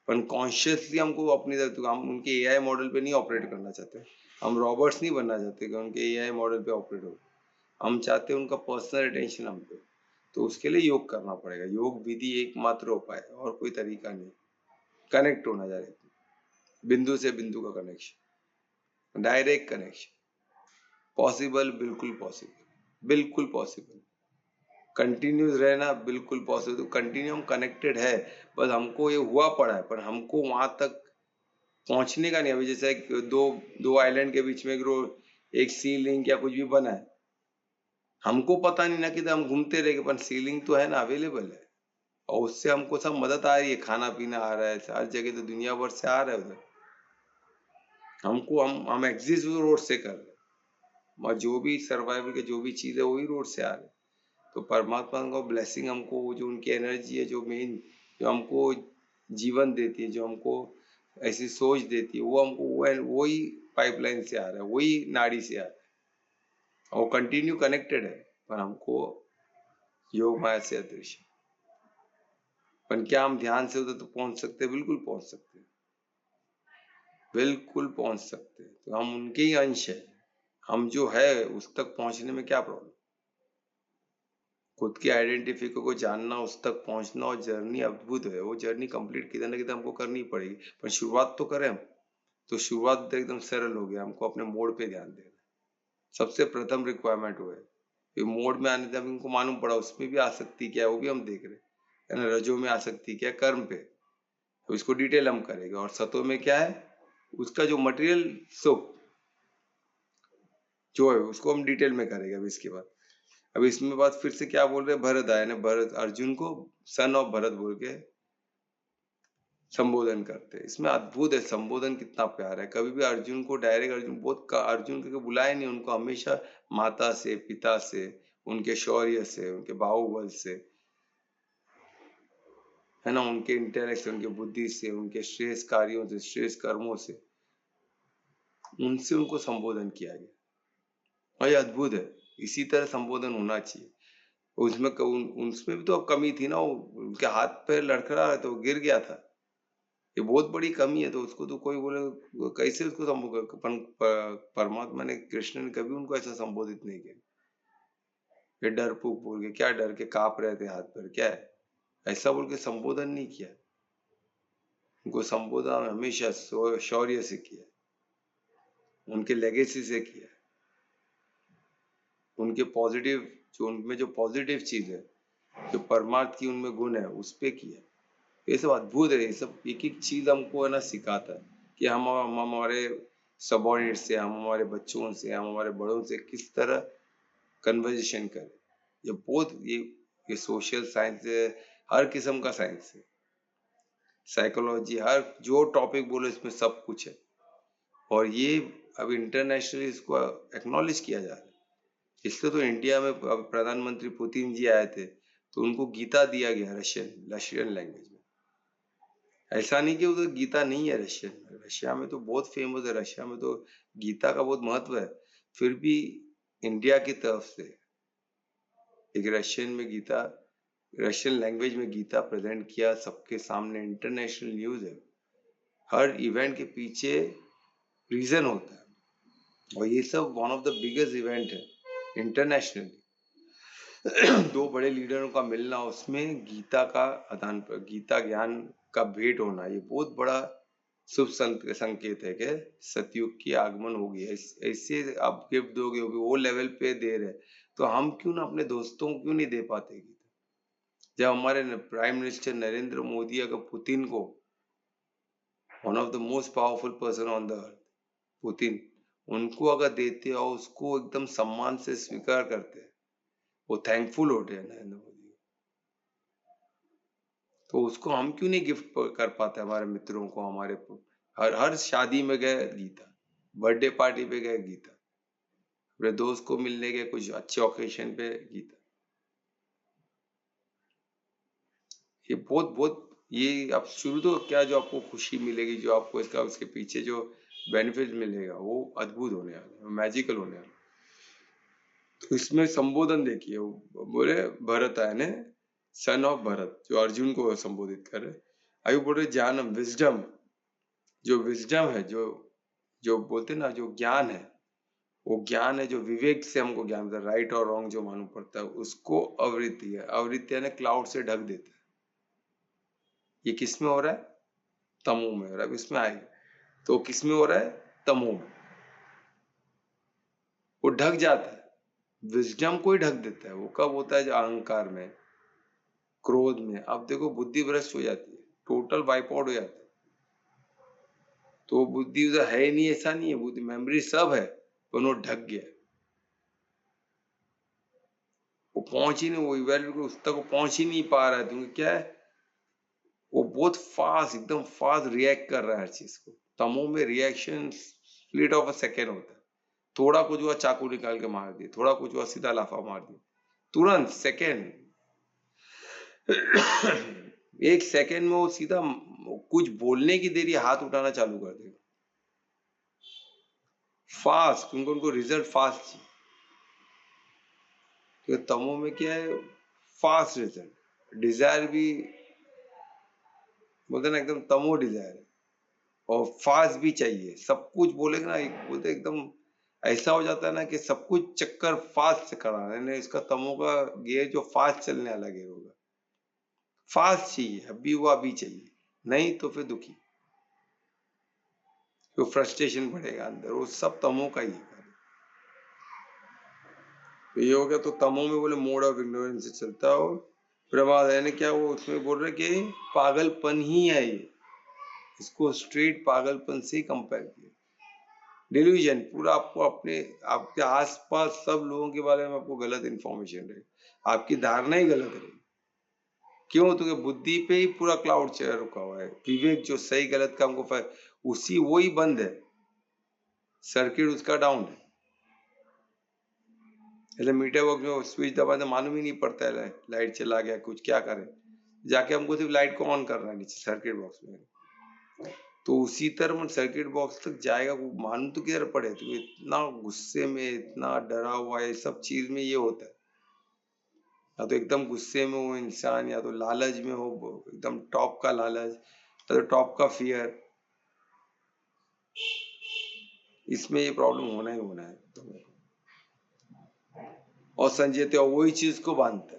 पर कॉन्शियसली हमको अपनी तरफ, हम उनके एआई मॉडल पे नहीं ऑपरेट करना चाहते। हम रॉबर्ट्स नहीं बनना चाहते कि उनके एआई मॉडल पे ऑपरेट हो। हम चाहते हैं उनका पर्सनल अटेंशन हम पे। तो उसके लिए योग करना पड़ेगा। योग विधि एकमात्र उपाय है, और कोई तरीका नहीं। कनेक्ट होना चाहिए, बिंदु से बिंदु का कनेक्शन, डायरेक्ट कनेक्शन। पॉसिबल, बिल्कुल पॉसिबल, बिल्कुल पॉसिबल। कंटिन्यूस रहना बिल्कुल पॉसिबल। तो कंटिन्यू हम कनेक्टेड है, बस हमको ये हुआ पड़ा है, पर हमको वहां तक पहुंचने का नहीं। अभी जैसे दो दो आइलैंड के बीच में एक सी लिंक या कुछ भी बना है, हमको पता नहीं ना कि हम घूमते रहेंगे, पर सी लिंक तो है ना, अवेलेबल है। और उससे हमको सब मदद आ रही है, खाना पीना आ रहा है, हर जगह तो दुनिया भर से आ रहा है उधर। हमको हम एग्जिस्ट रोड से कर रहे हैं, और जो भी सर्वाइवल के जो भी चीज है वही रोड से आ रहे हैं। तो परमात्मा का ब्लेसिंग हमको, जो उनकी एनर्जी है, जो मेन, जो हमको जीवन देती है, जो हमको ऐसी सोच देती है, वो हमको वही पाइपलाइन से आ रहा है, वही नाड़ी से आ रहा है, और कंटिन्यू कनेक्टेड है। पर हमको योग माया से अदृश्य। पर क्या हम ध्यान से उधर तो पहुंच सकते हैं? बिल्कुल पहुंच सकते हैं, बिल्कुल पहुंच सकते हैं। तो हम उनके ही अंश है। हम जो है उस तक पहुंचने में क्या प्रॉब्लम। खुद की आइडेंटिटी को जानना, उस तक पहुंचना, और जर्नी अद्भुत है। वो जर्नी कंप्लीट किधर ना किधर हमको करनी पड़ेगी, पर शुरुआत तो करें हम। तो शुरुआत तो एकदम सरल हो गया। हमको अपने मोड पे ध्यान देना, सबसे प्रथम रिक्वायरमेंट वो है। ये मोड में आने तक इनको मालूम पड़ा उसमें भी आसक्ति क्या है, वो भी हम देख रहे हैं। रजो में आसक्ति क्या है, कर्म पे। तो इसको डिटेल हम करेंगे। और सतो में क्या है, उसका जो मटेरियल सुख जो है उसको हम डिटेल में करेंगे अभी इसके बाद। अब इसमें बात फिर से क्या बोल रहे हैं, भरत आए ना, भरत अर्जुन को सन ऑफ भरत बोल के संबोधन करते हैं। इसमें अद्भुत है, संबोधन कितना प्यार है। कभी भी अर्जुन को डायरेक्ट अर्जुन करके बुलाए नहीं। उनको हमेशा माता से, पिता से, उनके शौर्य से, उनके बाहुबल से, है ना, उनके इंटेलेक्ट से, उनके बुद्धि से, उनके श्रेष्ठ कार्यों से, श्रेष्ठ कर्मों से, उनसे उनको संबोधन किया गया। और ये अद्भुत है। इसी तरह संबोधन होना चाहिए। उसमें उसमें भी तो अब कमी थी ना। उनके हाथ पैर लड़खड़ा रहा तो गिर गया था। ये बहुत बड़ी कमी है। तो उसको तो कोई बोले कैसे उसको परमात्मा ने, कृष्ण ने कभी उनको ऐसा संबोधित नहीं किया। ये डरपोक बोल के, क्या डर के कांप रहे थे हाथ पैर, क्या है, ऐसा बोल के संबोधन नहीं किया। उनको संबोधन हमेशा शौर्य से किया, उनके लेगेसी से किया, उनके पॉजिटिव, जो उनमें जो पॉजिटिव चीज है, जो परमार्थ की उनमें गुण है, उस पे किया। ये सब अद्भुत है। ये सब एक एक चीज हमको है ना सिखाता है कि हम हमारे सबॉर्डिनेट से, हम हमारे बच्चों से, हम हमारे बड़ों से किस तरह कन्वर्जेशन करें। ये बहुत ये सोशल साइंस है, हर किस्म का साइंस है, साइकोलॉजी, हर जो टॉपिक बोलो इसमें सब कुछ है। और ये अब इंटरनेशनली इसको एक्नॉलेज किया जा रहा है। इसलिए तो इंडिया में प्रधानमंत्री पुतिन जी आए थे, तो उनको गीता दिया गया रशियन लैंग्वेज में। ऐसा नहीं कि उधर गीता नहीं है रशियन में, रशिया में तो बहुत फेमस है, रशिया में तो गीता का बहुत महत्व है। फिर भी इंडिया की तरफ से एक रशियन लैंग्वेज में गीता प्रेजेंट किया सबके सामने, इंटरनेशनल न्यूज है। हर इवेंट के पीछे रीजन होता है, और ये सब one of the biggest event है इंटरनेशनली। दो बड़े लीडरों का मिलना, उसमें गीता का आदान, गीता ज्ञान का भेंट होना, ये बहुत बड़ा शुभ संकेत है कि सतयुग की आगमन होगी। ऐसे आप गिफ्ट दोगे, वो लेवल पे दे रहे, तो हम क्यों ना अपने दोस्तों को क्यों नहीं दे पाते गीता? जब हमारे प्राइम मिनिस्टर नरेंद्र मोदी अगर पुतिन को, one of the most powerful person on the earth, Putin, उनको अगर देते और उसको एकदम सम्मान से स्वीकार करते, वो थैंकफुल होते हैं नरेंद्र मोदी, तो उसको हम क्यों नहीं गिफ्ट कर पाते हमारे मित्रों को? हमारे हर शादी में गए गीता, बर्थडे पार्टी पे गए गीता, अपने दोस्त को मिलने गए कुछ अच्छे ओकेशन पे गीता। ये बहुत ये आप शुरू तो क्या, जो आपको खुशी मिलेगी, जो आपको इसका उसके पीछे जो बेनिफिट मिलेगा, वो अद्भुत होने वाला है, मैजिकल होने वाला। तो इसमें संबोधन देखिए, वो बोले भरत आए ने, सन ऑफ भरत, जो अर्जुन को संबोधित कर रहे, आयु बोल रहे ज्ञानम, विजडम, जो विजडम है, जो बोलते ना, जो ज्ञान है, वो ज्ञान है जो विवेक से हमको ज्ञान देता है, राइट और रॉन्ग जो मालूम पड़ता है, उसको अवृत्ति है। अवृत्ति यानी क्लाउड से ढक देता है। ये किस में हो रहा है? तमो में हो रहा है। इसमें आएगा तो किस में हो रहा है? तमो में। वो ढक जाता है, विजडम को ही ढक देता है। वो कब होता है? जो अहंकार में, क्रोध में। अब देखो बुद्धि भ्रष्ट हो जाती है, टोटल वाइप आउट हो जाता है। तो बुद्धि उधर है ही नहीं, ऐसा नहीं है, बुद्धि मेमोरी सब है, पर वो ढक गया, वो पहुंच ही नहीं, वो इवेल्यूट उस तक वो पहुंच ही नहीं पा रहा है। क्योंकि क्या है, वो बहुत फास्ट, एकदम फास्ट रिएक्ट कर रहा है हर चीज को। तमो में reaction split of a second होता है। थोड़ा कुछ हुआ चाकू निकाल के मार दिया, थोड़ा कुछ हुआ सीधा लाफा मार दिया, तुरंत सेकेंड। एक सेकेंड में वो सीधा कुछ बोलने की देरी हाथ उठाना चालू कर देगा, फास्ट, क्योंकि उनको रिजल्ट फास्ट चाहिए। तो तमो में क्या है? फास्ट रिजल्ट, डिजायर भी बोलते ना, एकदम तमो डिजायर है, और फास्ट भी चाहिए। सब कुछ बोलेगा ना, बोलते एकदम ऐसा हो जाता है ना कि सब कुछ चक्कर फास्ट से कराना है। इसका तमो का गियर जो फास्ट चलने वाला गियर होगा, फास्ट चाहिए, अभी वो अभी चाहिए, नहीं तो फिर दुखी, तो फ्रस्ट्रेशन बढ़ेगा अंदर। वो सब तमो का ही है। तो ये हो गया। तो तमो में बोले मोड ऑफ इग्नोरेंस से चलता हो। प्रमाद है क्या, वो उसमें बोल रहे कि पागलपन ही है ये, इसको स्ट्रेट पागलपन से कंपेयर किया। डिल्यूजन, पूरा आपको अपने आपके आसपास सब लोगों के बारे में आपको गलत इंफॉर्मेशन रहे, आपकी धारणा ही गलत रही। क्यों? तो बुद्धि पे ही पूरा क्लाउड चेयर रुका हुआ है। विवेक जो सही गलत का हमको उसी वो ही बंद है, सर्किट उसका डाउन है। ऐसे मीटर बॉक्स में स्विच दबाने मालूम ही नहीं पड़ता है, लाइट चला गया, कुछ क्या करे, जाके हमको सिर्फ लाइट को ऑन करना है नीचे सर्किट बॉक्स में। तो उसी तरह सर्किट बॉक्स तक जाएगा, वो मालूम तो किधर पड़े। तो इतना गुस्से में, इतना डरा हुआ है, सब चीज में ये होता है। या तो एकदम गुस्से में हो इंसान, या तो लालच में हो, एकदम टॉप का लालच, या तो टॉप का फियर। इसमें ये प्रॉब्लम होना ही होना है। और संजय तो वही चीज को बांधता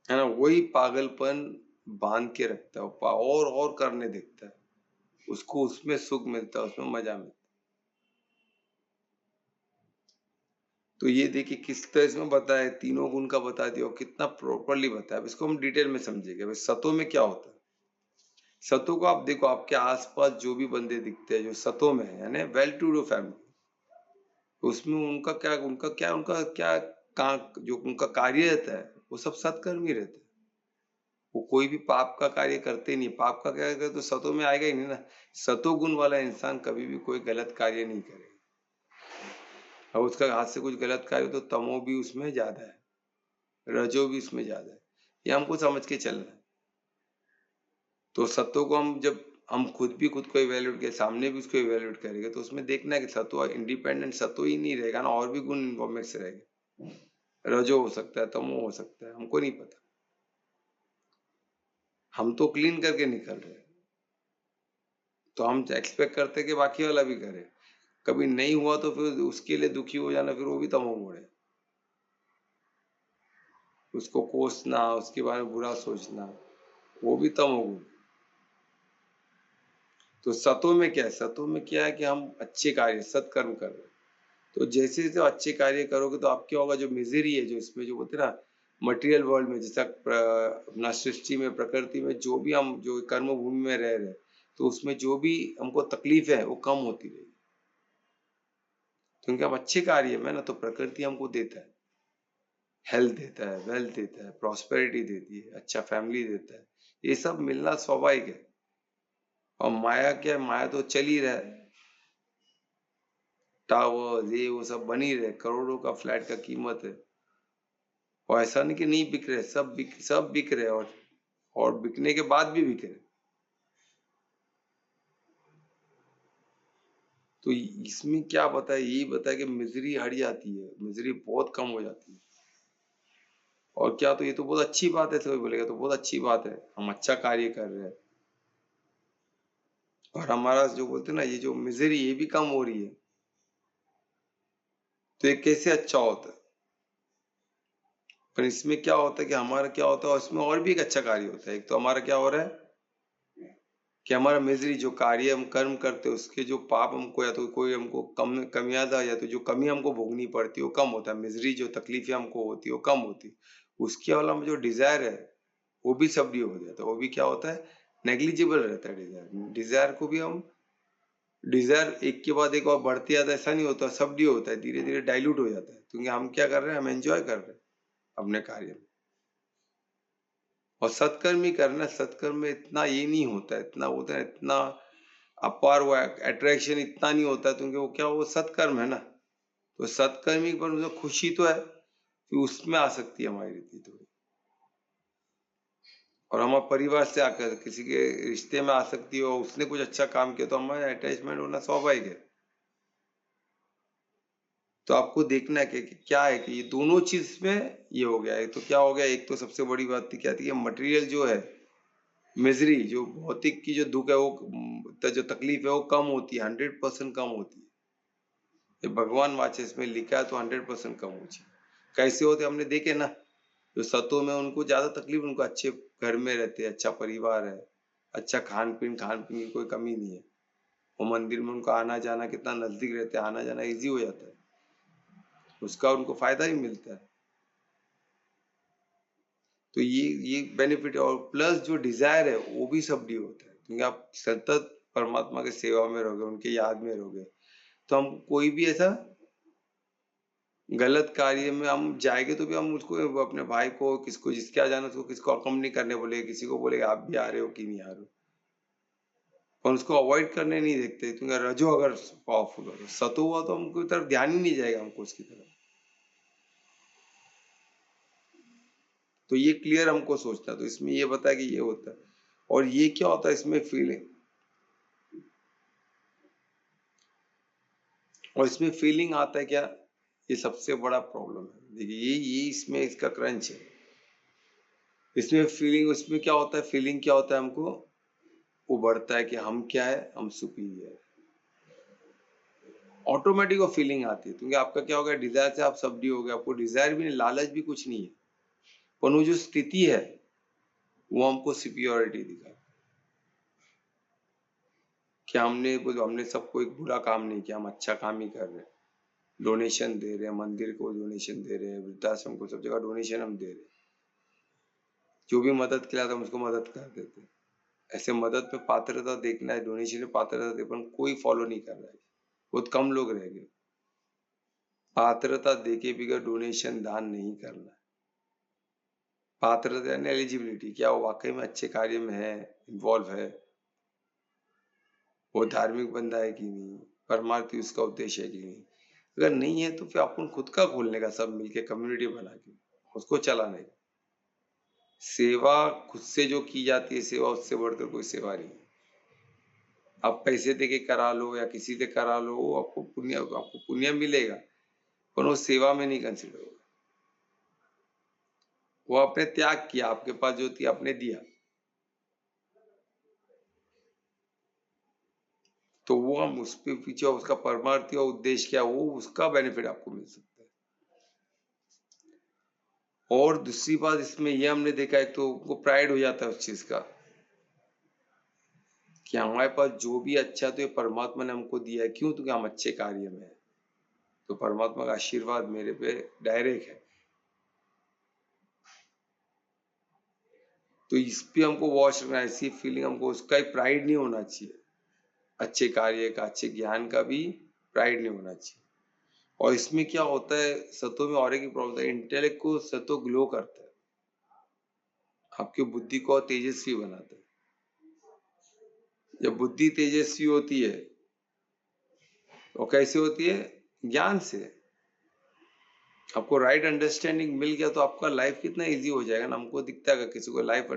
है ना, वही पागलपन बांध के रखता है, और करने देखता है, उसको उसमें सुख मिलता है, उसमें मजा मिलता है। तो ये देखिए किस तरह इसमें बताया, तीनों गुण का बता दिया, कितना प्रॉपरली बताया। इसको हम डिटेल में समझेंगे। भाई सतों में क्या होता है? सतों को आप देखो, आपके आसपास जो भी बंदे दिखते हैं जो सतों में है, यानी वेल टू डू फैमिली, उसमें उनका क्या जो उनका कार्य रहता है, वो सब सत्कर्मी रहते हैं। वो कोई भी पाप का कार्य करते नहीं। पाप का कार्य करे तो सतों में आएगा ही नहीं ना। सतो गुण वाला इंसान कभी भी कोई गलत कार्य नहीं करेगा। और उसका हाथ से कुछ गलत कार्य हो तो तमो भी उसमें ज्यादा है, रजो भी उसमें ज्यादा है, ये हमको समझ के चलना है। तो सत्व को हम खुद भी खुद को इवेल्युएट के सामने भी उसको इवेल्युएट करेंगे तो उसमें देखना है कि सत्व इंडिपेंडेंट सत्व ही नहीं रहेगा ना, और भी गुण मिक्स रहेगा, रजो हो सकता है, तमो हो सकता है, हमको नहीं पता। हम तो क्लीन करके निकल रहे हैं, तो हम एक्सपेक्ट करते हैं कि बाकी वाला भी करे। कभी नहीं हुआ तो फिर उसके लिए दुखी हो जाना, फिर वो भी तमोगुण है। उसको कोसना, उसके बारे में बुरा सोचना, वो भी तमोगुण। तो सत्व में क्या है, सत्व में क्या है कि हम अच्छे कार्य सत्कर्म कर रहे हैं। तो जैसे जैसे अच्छे कार्य करोगे तो आप क्या होगा, जो मिजरी है जो इसमें जो बोलते हैं ना मटेरियल वर्ल्ड में, जैसा अपना सृष्टि में प्रकृति में जो भी हम जो कर्म भूमि में रह रहे तो उसमें जो भी हमको तकलीफ है वो कम होती रहेगी, क्योंकि हम अच्छे कार्य में ना तो प्रकृति हमको देता है, हेल्थ देता है, वेल्थ देता है, प्रॉस्पेरिटी देती है, अच्छा फैमिली देता है, ये सब मिलना स्वाभाविक है। और माया क्या है, माया तो चल ही रहा है, टावर ये वो सब बन ही रहे, करोड़ों का फ्लैट का कीमत है, और ऐसा नहीं कि नहीं बिक रहे, सब बिक रहे, और बिकने के बाद भी बिक रहे। तो इसमें क्या बताए, यही बताए कि मिजरी हट जाती है, मिजरी बहुत कम हो जाती है। और क्या, तो ये तो बहुत अच्छी बात है, सभी बोलेगा तो बहुत अच्छी बात है, हम अच्छा कार्य कर रहे हैं और हमारा जो बोलते हैं ना ये जो मिजरी ये भी कम हो रही है, तो ये कैसे अच्छा होता है। पर इसमें क्या होता है कि हमारा क्या होता है, उसमें और भी एक अच्छा कार्य होता है। एक तो हमारा क्या हो रहा है कि हमारा मिजरी जो कार्य हम कर्म करते हैं उसके जो पाप हमको या तो कोई हमको कमियां था या तो जो कमी हमको भोगनी पड़ती है वो कम होता है, मिजरी जो तकलीफें हमको होती है वो कम होती है। उसके अलावा जो डिजायर है वो भी सब हो जाता है, वो भी क्या होता है, नेग्लिजिबल रहता है। डिजायर डिजायर को भी हम डिजायर एक के बाद एक और बढ़ते जाता है, ऐसा नहीं होता, सब होता है, धीरे धीरे डाइल्यूट हो जाता है, क्योंकि हम क्या कर रहे हैं, हम एंजॉय कर रहे हैं अपने कार्य में। और सत्कर्म ही करना, सत्कर्म में इतना ये नहीं होता है, इतना होता है, इतना अपार वो अट्रैक्शन इतना नहीं होता है, क्योंकि वो क्या वो सत्कर्म है ना। तो सत्कर्मी पर उसमें खुशी तो है कि उसमें आ सकती है हमारी रीति थोड़ी, और हमारे परिवार से आकर किसी के रिश्ते में आ सकती हो, उसने कुछ अच्छा काम किया तो हमारे अटैचमेंट होना स्वाभाविक है। तो आपको देखना है कि क्या है कि ये दोनों चीज में ये हो गया है। तो क्या हो गया, एक तो सबसे बड़ी बात थी क्या थी, मटेरियल जो है मिजरी जो भौतिक की जो दुख है वो जो तकलीफ है वो कम होती है, 100% कम होती है। ये भगवान वाचे इसमें लिखा है, तो 100% कम हो चाहिए। कैसे होते हमने देखे ना, जो सतों में उनको ज्यादा तकलीफ, उनको अच्छे घर में रहते हैं, अच्छा परिवार है, अच्छा खान पीन की कोई कमी नहीं है, वो मंदिर में उनको आना जाना कितना नजदीक रहते हैं, आना जाना इजी हो जाता है, उसका उनको फायदा ही मिलता है। तो ये बेनिफिट है, और प्लस जो डिजायर है वो भी सब डी होता है, क्योंकि आप सतत परमात्मा के सेवा में रहोगे, उनके याद में रहोगे, तो हम कोई भी ऐसा गलत कार्य में हम जाएंगे तो भी हम उसको अपने भाई को किसको जिसके यहाँ जाना उसको किसको अकम्पनी करने बोले, किसी को बोले आप भी आ रहे हो कि नहीं आ रहे हो, और उसको अवॉइड करने नहीं देखते, क्योंकि रजो अगर पावरफुल हो, सतो हुआ तो हमको तरफ ध्यान ही नहीं जाएगा हमको उसकी तरफ। तो ये क्लियर हमको सोचना, तो इसमें ये बताया कि ये होता है। और ये क्या होता है इसमें फीलिंग, और इसमें फीलिंग आता है क्या, ये सबसे बड़ा प्रॉब्लम है। देखिए ये इसमें इसका क्रंच है, इसमें फीलिंग, उसमें क्या होता है, फीलिंग क्या होता है, हमको उभरता है कि हम क्या है, हम सुपीरियर, ऑटोमेटिक वो फीलिंग आती है, क्योंकि आपका क्या हो गया, डिजायर से आप सब हो गए, आपको डिजायर भी नहीं, लालच भी कुछ नहीं है, पर वो जो स्थिति है वो हमको सुपीरियोरिटी दिखा कि हमने सबको एक बुरा काम नहीं किया, हम अच्छा काम ही कर रहे हैं, डोनेशन दे रहे हैं, मंदिर को डोनेशन दे रहे हैं, वृद्धाश्रम को, सब जगह डोनेशन हम दे रहे हैं, जो भी मदद के लिए हम उसको मदद कर देते हैं। ऐसे मदद में पात्रता देखना है, डोनेशन में पात्रता देखना, कोई फॉलो नहीं कर रहा है, बहुत कम लोग रह गए। पात्रता देके भी डोनेशन दान नहीं करना है, पात्रता यानी एलिजिबिलिटी, क्या वो वाकई में अच्छे कार्य में है, इन्वॉल्व है, वो धार्मिक बंदा है कि नहीं, परमार्थी उसका उद्देश्य है कि नहीं, अगर नहीं है तो फिर अपन खुद का खोलने का, सब मिलके कम्युनिटी बना के उसको चलाने का। सेवा खुद से जो की जाती है, सेवा उससे बढ़कर कोई सेवा नहीं है। आप पैसे देके करा लो या किसी से करा लो, वो आपको पुण्य मिलेगा, पर वो सेवा में नहीं कंसिडर होगा। वो आपने त्याग किया, आपके पास जो थी आपने दिया, तो वो हम उस पे पीछे उसका परमार्थ या उद्देश्य क्या, वो उसका बेनिफिट आपको मिल सकता है। और दूसरी बात इसमें ये हमने देखा है, तो वो प्राइड हो जाता है उस चीज का कि हमारे पास जो भी अच्छा तो ये परमात्मा ने हमको दिया है, क्यों? तो हम अच्छे कार्य में है, तो परमात्मा का आशीर्वाद मेरे पे डायरेक्ट है। तो इस पे हमको वॉश रखना, ऐसी फीलिंग हमको, उसका ही प्राइड नहीं होना चाहिए, अच्छे कार्य का, अच्छे ज्ञान का भी प्राइड नहीं होना चाहिए। और इसमें क्या होता है, सतो में और एक प्रॉब्लम है, इंटेलेक्ट को सतो ग्लो करता है, आपकी बुद्धि को तेजस्वी बनाता है। जब बुद्धि तेजस्वी होती है, वो कैसे होती है? ज्ञान से। आपको राइट अंडरस्टैंडिंग मिल गया तो आपका लाइफ कितना इजी हो जाएगा ना। हमको दिखता है किसी को लाइफ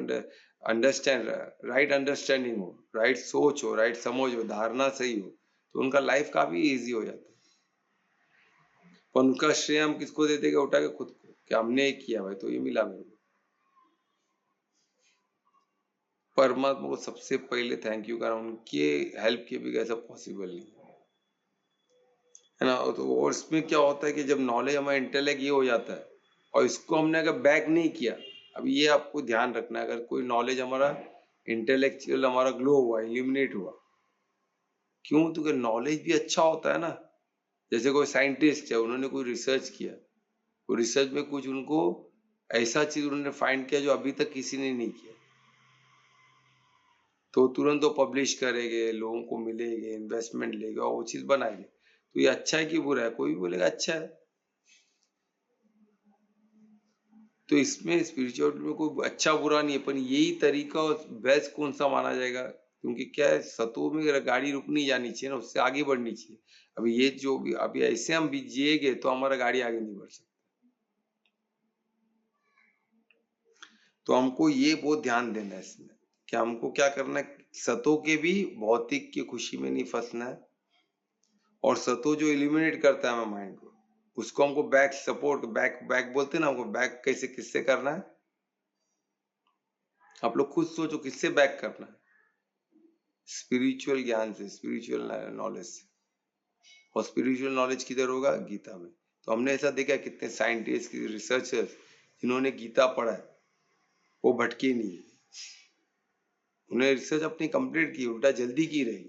अंडरस्टैंड, राइट अंडरस्टैंडिंग हो, राइट सोच हो, राइट समझ हो, धारणा सही हो, तो उनका लाइफ काफी इजी हो जाता है। पर उनका श्रेय हम किसको देते हैं? उठा के खुद को, कि हमने ये किया भाई तो ये मिला मेरे को। परमात्मा को सबसे पहले थैंक यू करना, उनके हेल्प के बगैर सब पॉसिबल नहीं है ना। तो और इसमें क्या होता है कि जब नॉलेज हमारा इंटेलेक्ट ये हो जाता है और इसको हमने अगर बैक नहीं किया, अब ये आपको ध्यान रखना है, अगर कोई नॉलेज हमारा इंटेलेक्चुअल हमारा ग्लो हुआ, इल्यूमिनेट हुआ, क्यों? तो नॉलेज भी अच्छा होता है ना। जैसे कोई साइंटिस्ट है, उन्होंने कोई रिसर्च किया, वो रिसर्च में कुछ उनको ऐसा चीज उन्होंने फाइंड किया जो अभी तक किसी ने नहीं किया, तो तुरंत वो पब्लिश करेंगे, लोगों को मिलेंगे, इन्वेस्टमेंट लेगा, वो चीज बनाएंगे। तो ये अच्छा है कि बुरा है? कोई भी बोलेगा अच्छा है। तो इसमें स्पिरिचुअल में कोई अच्छा बुरा नहीं है, पर यही तरीका बेस्ट कौन सा माना जाएगा? क्योंकि क्या है, सतो में गाड़ी रुकनी जानी चाहिए ना, उससे आगे बढ़नी चाहिए। अभी ये जो भी अभी ऐसे हम भी जिएंगे तो हमारा गाड़ी आगे नहीं बढ़ सकती। तो हमको ये बहुत ध्यान देना है इसमें कि हमको क्या करना है, सतो के भी भौतिक की खुशी में नहीं फंसना है, और सतो जो इल्यूमिनेट करता है हमारे माइंड को, उसको हमको बैक सपोर्ट, बैक बैक बोलते हैं ना, हमको बैक कैसे किससे करना है? आप लोग खुद सोचो, किससे बैक करना है? स्पिरिचुअल ज्ञान से, स्पिरिचुअल नॉलेज से। और स्पिरिचुअल नॉलेज किधर होगा? गीता में। तो हमने ऐसा देखा कितने साइंटिस्ट, रिसर्चर्स जिन्होंने गीता पढ़ा है वो भटके नहीं, उन्हें रिसर्च अपनी कंप्लीट की, उल्टा जल्दी की रही,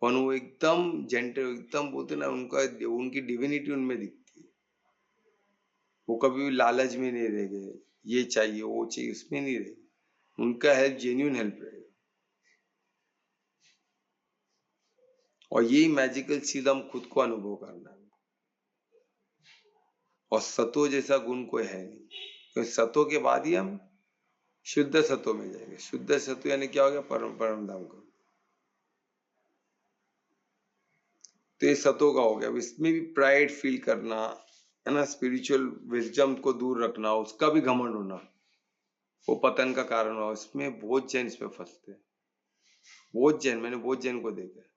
पर वो एकदम जेंटल, एकदम बोलते ना, उनका उनकी डिविनिटी उनमें दिखती है। वो कभी भी लालच में नहीं रह गए, ये चाहिए वो चाहिए उसमें नहीं रहे, उनका हेल्प जेन्युइन हेल्प रहेगा। और यही मैजिकल चीज हम खुद को अनुभव करना है। और सतो जैसा गुण कोई है नहीं, तो सतो के बाद ही हम शुद्ध सतो में जाएंगे। शुद्ध सतो यानी क्या हो गया? परम परम धाम का। तो ये सतो का हो गया। इसमें भी प्राइड फील करना है ना, स्पिरिचुअल विजडम को दूर रखना, उसका भी घमंड होना, वो पतन का कारण हुआ। इसमें बहुत जैन इसमें फंसते हैं, बहुत जैन, मैंने बहुत जैन को देखा है।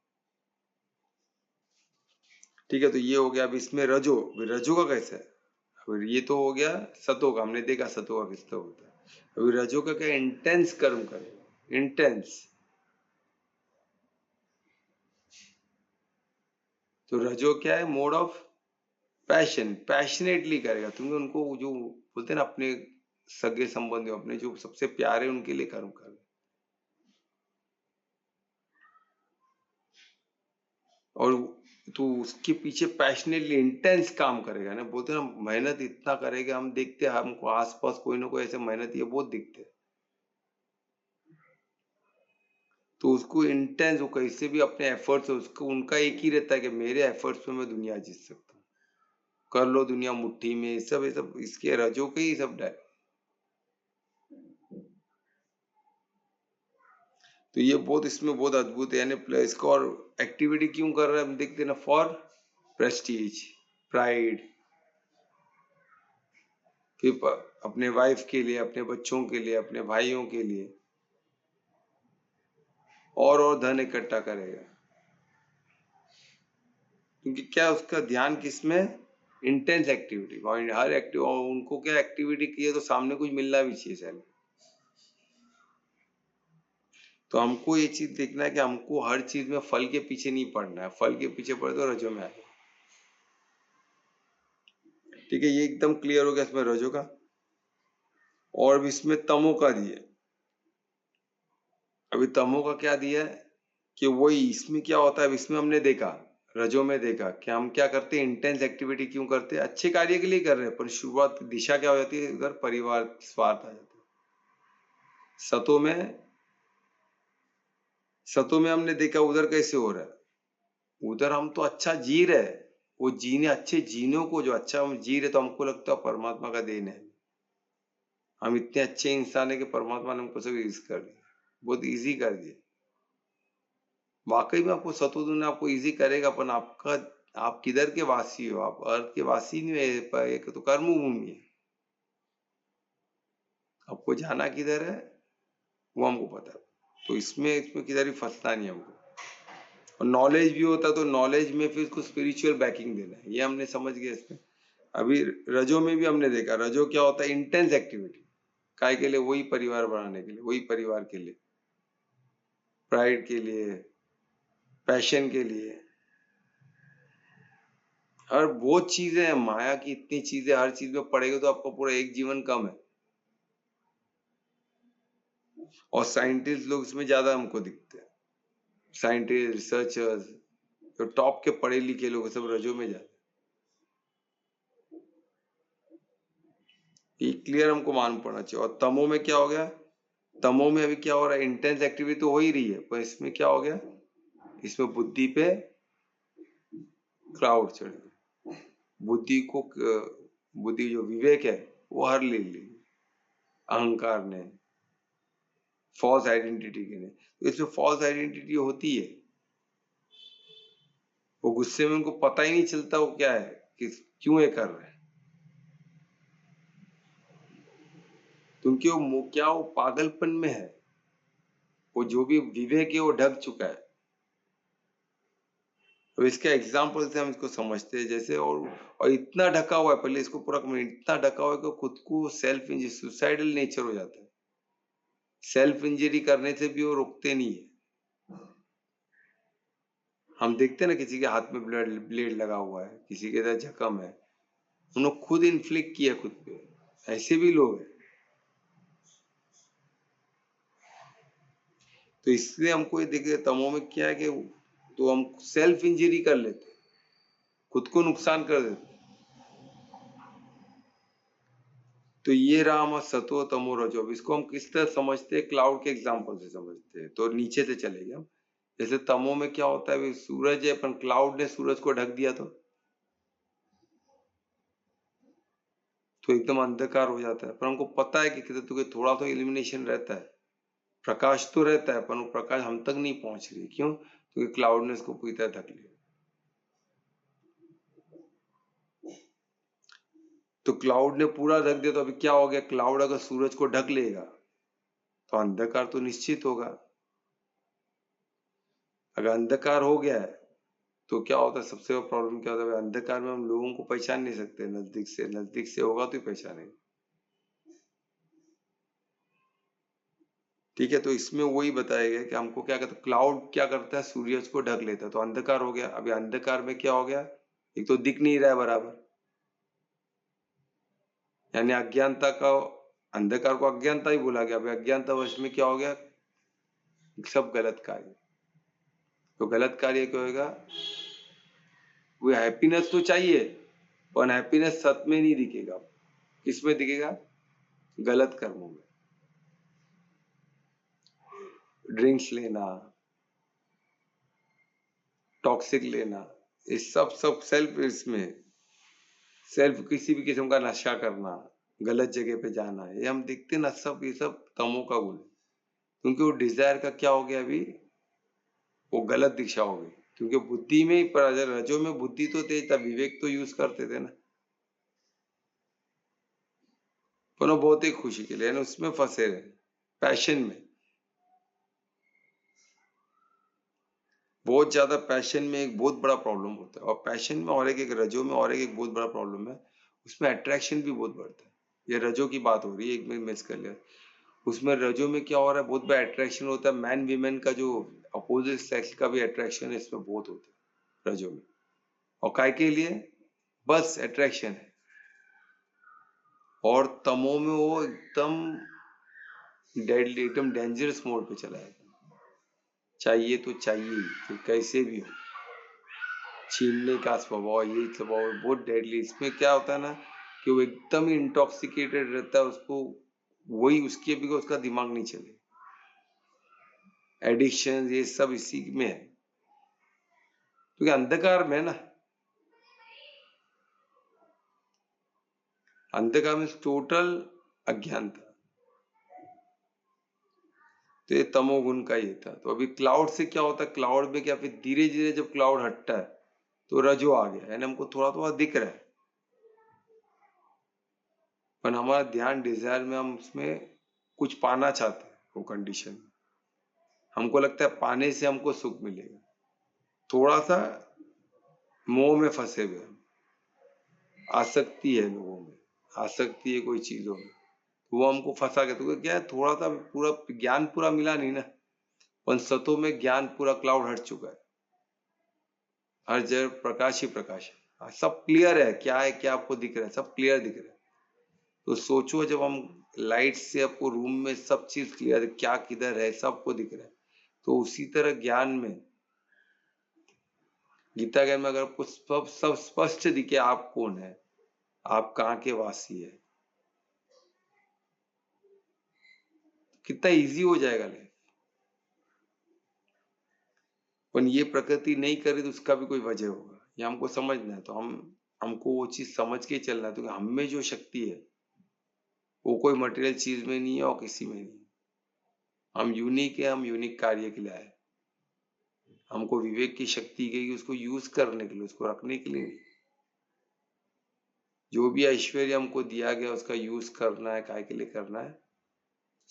ठीक है, तो ये हो गया। अब इसमें रजो, रजो का कैसा है? अब ये तो हो गया सतो का, हमने देखा सतो का किस तरह होता है। अभी रजो का क्या? इंटेंस कर्म करेगा, इंटेंस। तो रजो क्या है? मोड ऑफ पैशन, पैशनेटली करेगा। तुम्हें उनको जो बोलते हैं ना, अपने सगे संबंधी, अपने जो सबसे प्यारे, उनके लिए कर्म कर, और तो उसके पीछे पैशनेटली इंटेंस काम करेगा ना। बोलते हैं ना, मेहनत इतना करेगा। हम देखते हैं, हमको आसपास कोई ना कोई ऐसे मेहनत ये बहुत दिखते हैं, तो उसको इंटेंस, वो कैसे भी अपने एफर्ट्स, उसको उनका एक ही रहता है कि मेरे एफर्ट्स में मैं दुनिया जीत सकता हूँ, कर लो दुनिया मुट्ठी में, सब ये सब इसके रजो के ही सब है। तो ये बहुत इसमें बहुत अद्भुत है। यानी इसको और एक्टिविटी क्यों कर रहा है हम देखते ना, फॉर प्रेस्टीज, प्राइड, फिर अपने वाइफ के लिए, अपने बच्चों के लिए, अपने भाइयों के लिए और धन इकट्ठा करेगा, क्योंकि क्या उसका ध्यान किसमें, इंटेंस एक्टिविटी, हर उनको क्या एक्टिविटी की है तो सामने कुछ मिलना भी चाहिए सैलरी। तो हमको ये चीज देखना है कि हमको हर चीज में फल के पीछे नहीं पड़ना है, फल के पीछे पड़े तो रजो में आएगा। ठीक है, ये एकदम क्लियर हो गया इसमें रजो का। और भी इसमें तमो का दिया, अभी तमो का क्या दिया है कि वही इसमें क्या होता है, इसमें हमने देखा, रजो में देखा कि हम क्या करते हैं, इंटेंस एक्टिविटी क्यों करते हैं, अच्छे कार्य के लिए कर रहे हैं, पर शुरुआत दिशा क्या हो जाती है, उधर परिवार स्वार्थ आ जाता है। सतो में हमने देखा उधर कैसे हो रहा है, उधर हम तो अच्छा जी रहे, वो जीने अच्छे जीनों को जो अच्छा हम जी रहे तो हमको लगता है परमात्मा का देन है, हम इतने अच्छे इंसान है कि परमात्मा ने हमको सब ईजी कर दिया, बहुत ईजी कर दिया। वाकई में आपको सतोगुण आपको इजी करेगा, पर आपका आप किधर के वासी हो, आप अर्थ के वासी नहीं है, पर एक तो कर्म भूमि है, आपको जाना किधर है वो हमको पता है। तो इसमें किधर भी फंसना नहीं हमको। और नॉलेज भी होता तो नॉलेज में फिर उसको स्पिरिचुअल बैकिंग देना है, ये हमने समझ गया इसमें। अभी रजो में भी हमने देखा, रजो क्या होता है, इंटेंस एक्टिविटी, काय के लिए, वही परिवार बनाने के लिए, वही परिवार के लिए, प्राइड के लिए, पैशन के लिए, हर बहुत चीजें हैं, माया की इतनी चीजें, हर चीज में पड़ेगा तो आपका पूरा एक जीवन कम है। और साइंटिस्ट लोग इसमें ज्यादा हमको दिखते हैं, साइंटिस्ट, रिसर्चर्स, जो टॉप के पढ़े लिखे लोग सब रजो में जाते, ये क्लियर हमको मालूम पड़ना चाहिए। और तमो में क्या हो गया, तमो में अभी क्या हो रहा है, इंटेंस एक्टिविटी तो हो ही रही है, पर इसमें क्या हो गया, इसमें बुद्धि पे क्लाउड चढ़ गया, बुद्धि जो विवेक है वो हर ले ली अहंकार ने, फॉल्स आइडेंटिटी के ने। तो इसमें फॉल्स आइडेंटिटी होती है, वो गुस्से में उनको पता ही नहीं चलता वो क्या है, कि क्यों ये कर रहे हैं, क्योंकि वो क्या, वो पागलपन में है, वो जो भी विवेक है वो ढक चुका है। तो इसका एग्जाम्पल से हम इसको समझते हैं जैसे, और इतना ढका हुआ है, पहले इसको पूरा इतना ढका हुआ है कि खुद को सेल्फ इंजरी, सुसाइडल नेचर हो जाता है, सेल्फ इंजरी करने से भी वो रुकते नहीं है। हम देखते हैं ना, किसी के हाथ में ब्लेड लगा हुआ है, किसी के साथ जख्म है, उन्होंने खुद इन्फ्लिक्ट किया खुद पे, ऐसे भी लोग हैं। तो इसलिए हमको ये देखिए तमो में क्या है कि तो हम सेल्फ इंजरी कर लेते, खुद को नुकसान कर देते। तो ये रहा हमारा सतो तमो रजो। इसको हम किस तरह समझते हैं, क्लाउड के एग्जांपल से समझते हैं। तो नीचे से चलेंगे हम, जैसे तमो में क्या होता है, सूरज है, पर क्लाउड ने सूरज को ढक दिया तो एकदम अंधकार हो जाता है। पर हमको पता है कि थोड़ा तो इल्यूमिनेशन रहता है, प्रकाश तो रहता है, पर वो प्रकाश हम तक नहीं पहुंच रही। क्यों? क्योंकि क्लाउड ने इसको पूरी तरह ढक लिया। तो क्लाउड ने पूरा ढक दिया, तो अभी क्या हो गया, क्लाउड अगर सूरज को ढक लेगा तो अंधकार तो निश्चित होगा। अगर अंधकार हो गया है तो क्या होता है, सबसे बड़ा प्रॉब्लम क्या होता है, अंधकार में हम लोगों को पहचान नहीं सकते, नजदीक से होगा तो ही पहचानेंगे। ठीक है, तो इसमें वही बताया गया कि हमको क्या कहते, क्लाउड क्या करता है, सूरज को ढक लेता है, तो अंधकार हो गया। अभी अंधकार में क्या हो गया, एक तो दिख नहीं रहा है बराबर, यानी अज्ञानता का, अंधकार को अज्ञानता ही बोला गया। अभी अज्ञानता वश में क्या हो गया, सब गलत कार्य। तो गलत कार्य क्या होगा, वो हैप्पीनेस तो चाहिए, पर हैप्पीनेस सत में नहीं दिखेगा, किसमें दिखेगा, गलत कर्मों में, ड्रिंक्स लेना, टॉक्सिक लेना, ये सब सेल्फ, इसमें सेल्फ किसी भी किस्म का नशा करना, गलत जगह पे जाना, ये हम देखते ना, सब ये सब तमो का गुण है। क्योंकि वो डिजायर का क्या हो गया, अभी वो गलत दिशा हो गई, क्योंकि बुद्धि में ही रजो में बुद्धि तो तेज था, विवेक तो यूज करते थे ना, पर वो बहुत ही खुशी के लिए उसमें फंसे रहे, पैशन में, बहुत ज्यादा पैशन में एक बहुत बड़ा प्रॉब्लम होता है। और पैशन में और एक रजो में और एक बहुत बड़ा प्रॉब्लम है, उसमें अट्रैक्शन भी बहुत बढ़ता है। ये रजो की बात हो रही है, एक मिनट मिस कर लिया। उसमें रजो में क्या हो रहा है, बहुत बड़ा अट्रैक्शन होता है, मैन वीमेन का जो अपोजिट सेक्स का भी अट्रैक्शन है इसमें बहुत होता है रजो में। और काय के लिए, बस अट्रैक्शन है। और तमो में वो एकदम डेडली, एकदम डेंजरस मोड पे चला है, चाहिए तो चाहिए, फिर कैसे भी हो, छीनने का स्वभाव, ये स्वभाव बहुत डेडली। इसमें क्या होता है ना कि वो एकदम ही इंटॉक्सिकेटेड रहता है, उसको वही उसके भी उसका दिमाग नहीं चले। एडिक्शन ये सब इसी में है, क्योंकि अंधकार में है ना, अंधकार में टोटल अज्ञानता, तो ये तमोगुण का ही था। तो अभी क्लाउड से क्या होता है, क्लाउड में क्या, फिर धीरे धीरे जब क्लाउड हटता है तो रजो आ गया, यानी हमको थोड़ा थोड़ा दिख रहा है, पर हमारा ध्यान डिजायर में, हम उसमें कुछ पाना चाहते हैं, वो कंडीशन हमको लगता है पाने से हमको सुख मिलेगा, थोड़ा सा मोह में फंसे हुए, आसक्ति है लोगों में, आसक्ति है कोई चीजों में, वो हमको फंसा के, तो क्या है, थोड़ा सा पूरा ज्ञान पूरा मिला नहीं ना, पर सतों में ज्ञान पूरा क्लाउड हट चुका है, हर जगह प्रकाश ही प्रकाश है, सब क्लियर है, क्या है क्या आपको दिख रहा है, सब क्लियर दिख रहा है। तो सोचो जब हम लाइट से आपको रूम में सब चीज क्लियर, क्या किधर है सबको दिख रहा है, तो उसी तरह ज्ञान में, गीता ज्ञान में अगर आपको सब स्पष्ट दिखे आप कौन है, आप कहाँ के वासी है, कितना इजी हो जाएगा लाइफ। पर ये प्रकृति नहीं करे तो उसका भी कोई वजह होगा, ये हमको समझना है। तो हमको वो चीज समझ के चलना है, तो हम में जो शक्ति है वो कोई मटेरियल चीज में नहीं है और किसी में नहीं है, हम यूनिक है, हम यूनिक कार्य के लिए आए, हमको विवेक की शक्ति गई उसको यूज करने के लिए, उसको रखने के लिए नहीं। जो भी ऐश्वर्य हमको दिया गया उसका यूज करना है, काय के लिए करना है,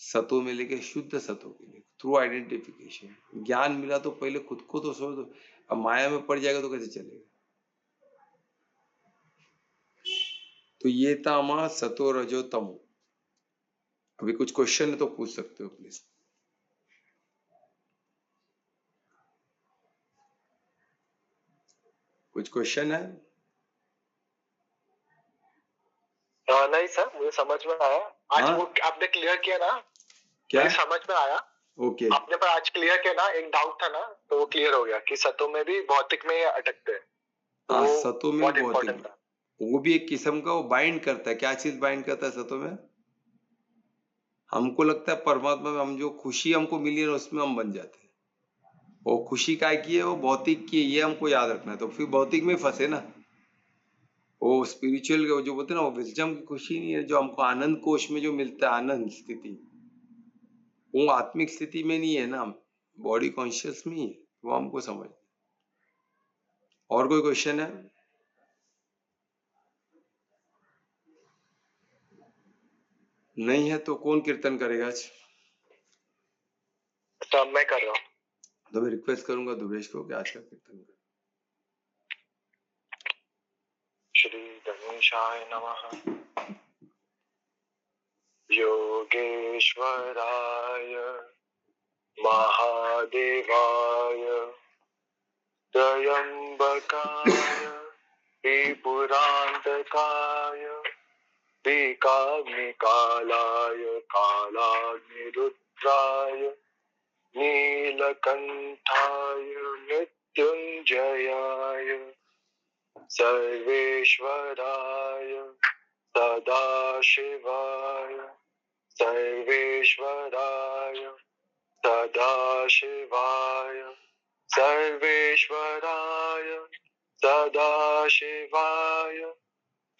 सतों में लेके शुद्ध सतों के लिए, थ्रू आइडेंटिफिकेशन। ज्ञान मिला तो पहले खुद को तो सोच दो, अब माया में पड़ जाएगा तो कैसे चलेगा। तो ये था हमारा सतो रजो तमो। अभी कुछ क्वेश्चन है तो पूछ सकते हो प्लीज। कुछ क्वेश्चन है? नहीं सर, मुझे समझ में आया आज। हाँ? वो आपने क्लियर किया ना, क्या मुझे समझ में आया। ओके आपने पर आज क्लियर किया ना, एक डाउट था ना, तो वो क्लियर हो गया कि सतों में भी भौतिक में अटकते हैं। तो हाँ, वो सतों में बहुत भौतिक इम्पोर्टेंट में, था। वो भी एक किस्म का वो बाइंड करता है। क्या चीज बाइंड करता है सतों में? हमको लगता है परमात्मा में हम जो खुशी हमको मिली है उसमें हम बन जाते हैं। वो खुशी काय की है, वो भौतिक की है, ये हमको याद रखना है। तो फिर भौतिक में फंसे ना, वो स्पिरिचुअल जो बोलते हैं ना, वो विजडम की खुशी नहीं है जो हमको आनंद कोश में जो मिलता है, आनंद स्थिति, वो आत्मिक स्थिति में नहीं है ना, बॉडी कॉन्शियस में ही है, वो हमको समझ। और कोई क्वेश्चन है? नहीं है तो कौन कीर्तन करेगा आज? तो अब मैं कर रहा हूँ। तो मैं रिक्वेस्ट करूंगा दुबेश को कि आज का कीर्तन करे। श्री गणेशाय नमः। योगेश्वराय महादेवाय त्र्यंबकाय त्रिपुरांतकाय त्रिकाग्निकालाय कालाग्निरुद्राय नीलकंठाय मृत्युंजयाय सर्वेश्वराय सदाशिवाय सर्वेश्वराय सदाशिवाय सर्वेश्वराय सदाशिवाय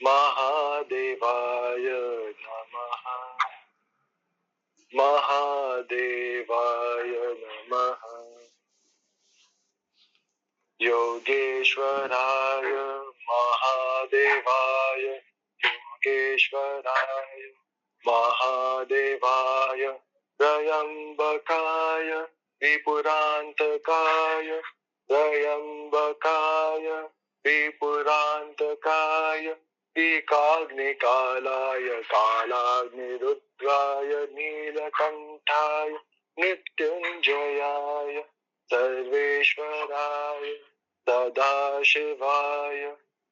महादेवाय नमः। महादेवाय नमः। महादेवाय त्र्यम्बकाय त्रिपुरान्तकाय त्र्यम्बकाय त्रिपुरान्तकाय एकाग्निकालाय कालाग्निरुद्राय नीलकण्ठाय मृत्युञ्जयाय सर्वेश्वराय सदाशिवाय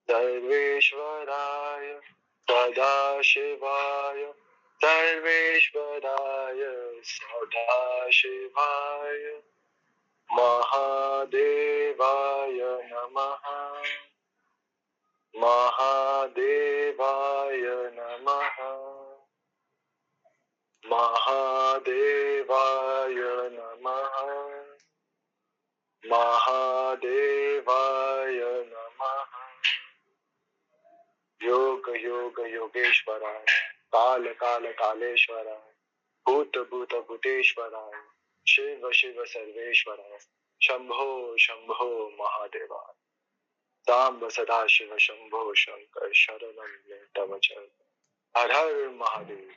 सर्वेश्वराय सदाशिवाय सर्वेश्वराय सदाशिवाय महादेवाय नमः महादेवाय नमः महादेवाय नमः महादेवाय नमः योग योग योगेश्वराय काल काल कालेश्वराय भूत भूत भूतेश्वराय शिव शिव सर्वेश्वराय शंभो शंभो महादेवाय सांब सदाशिव शंभो शंकर शरणं मे तव चरण हर हर महादेव।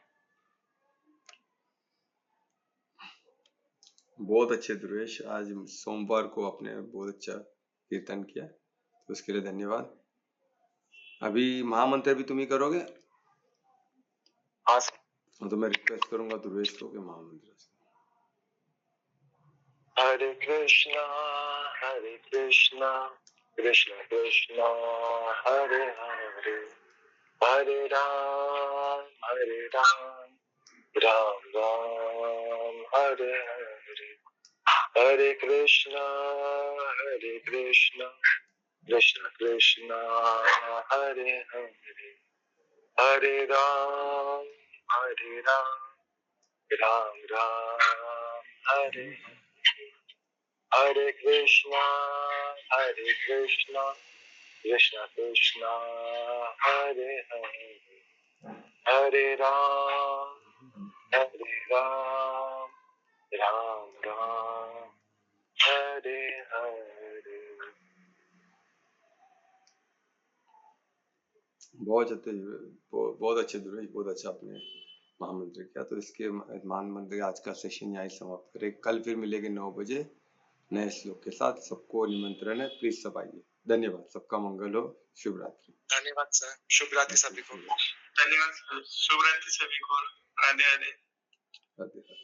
बहुत अच्छे ध्रुवेश, आज सोमवार को आपने बहुत अच्छा कीर्तन किया, तो उसके लिए धन्यवाद। अभी महामंत्र भी तुम ही करोगे? हाँ तो मैं रिक्वेस्ट करूंगा ध्रुवेश को कि महामंत्र। हरे कृष्णा कृष्ण कृष्ण हरे हरे हरे राम राम राम हरे हरे हरे कृष्ण कृष्ण कृष्ण हरे हरे हरे राम राम राम हरे हरे कृष्ण कृष्ण कृष्ण हरे हरे हरे राम राम राम हरे हरे। बहुत अच्छे ध्रुवेश, बहुत अच्छा आपने महामंत्र किया। तो इसके महामंत्र आज का सेशन यहाँ समाप्त करें। कल फिर मिलेंगे 9 बजे नए श्लोक के साथ। सबको निमंत्रण है, प्लीज सब आइए। धन्यवाद, सबका मंगल हो। शुभ रात्रि। धन्यवाद सर, शुभ रात्रि सभी को। धन्यवाद सर, शुभ रात्रि सभी को। राधे राधे। राधे राधे।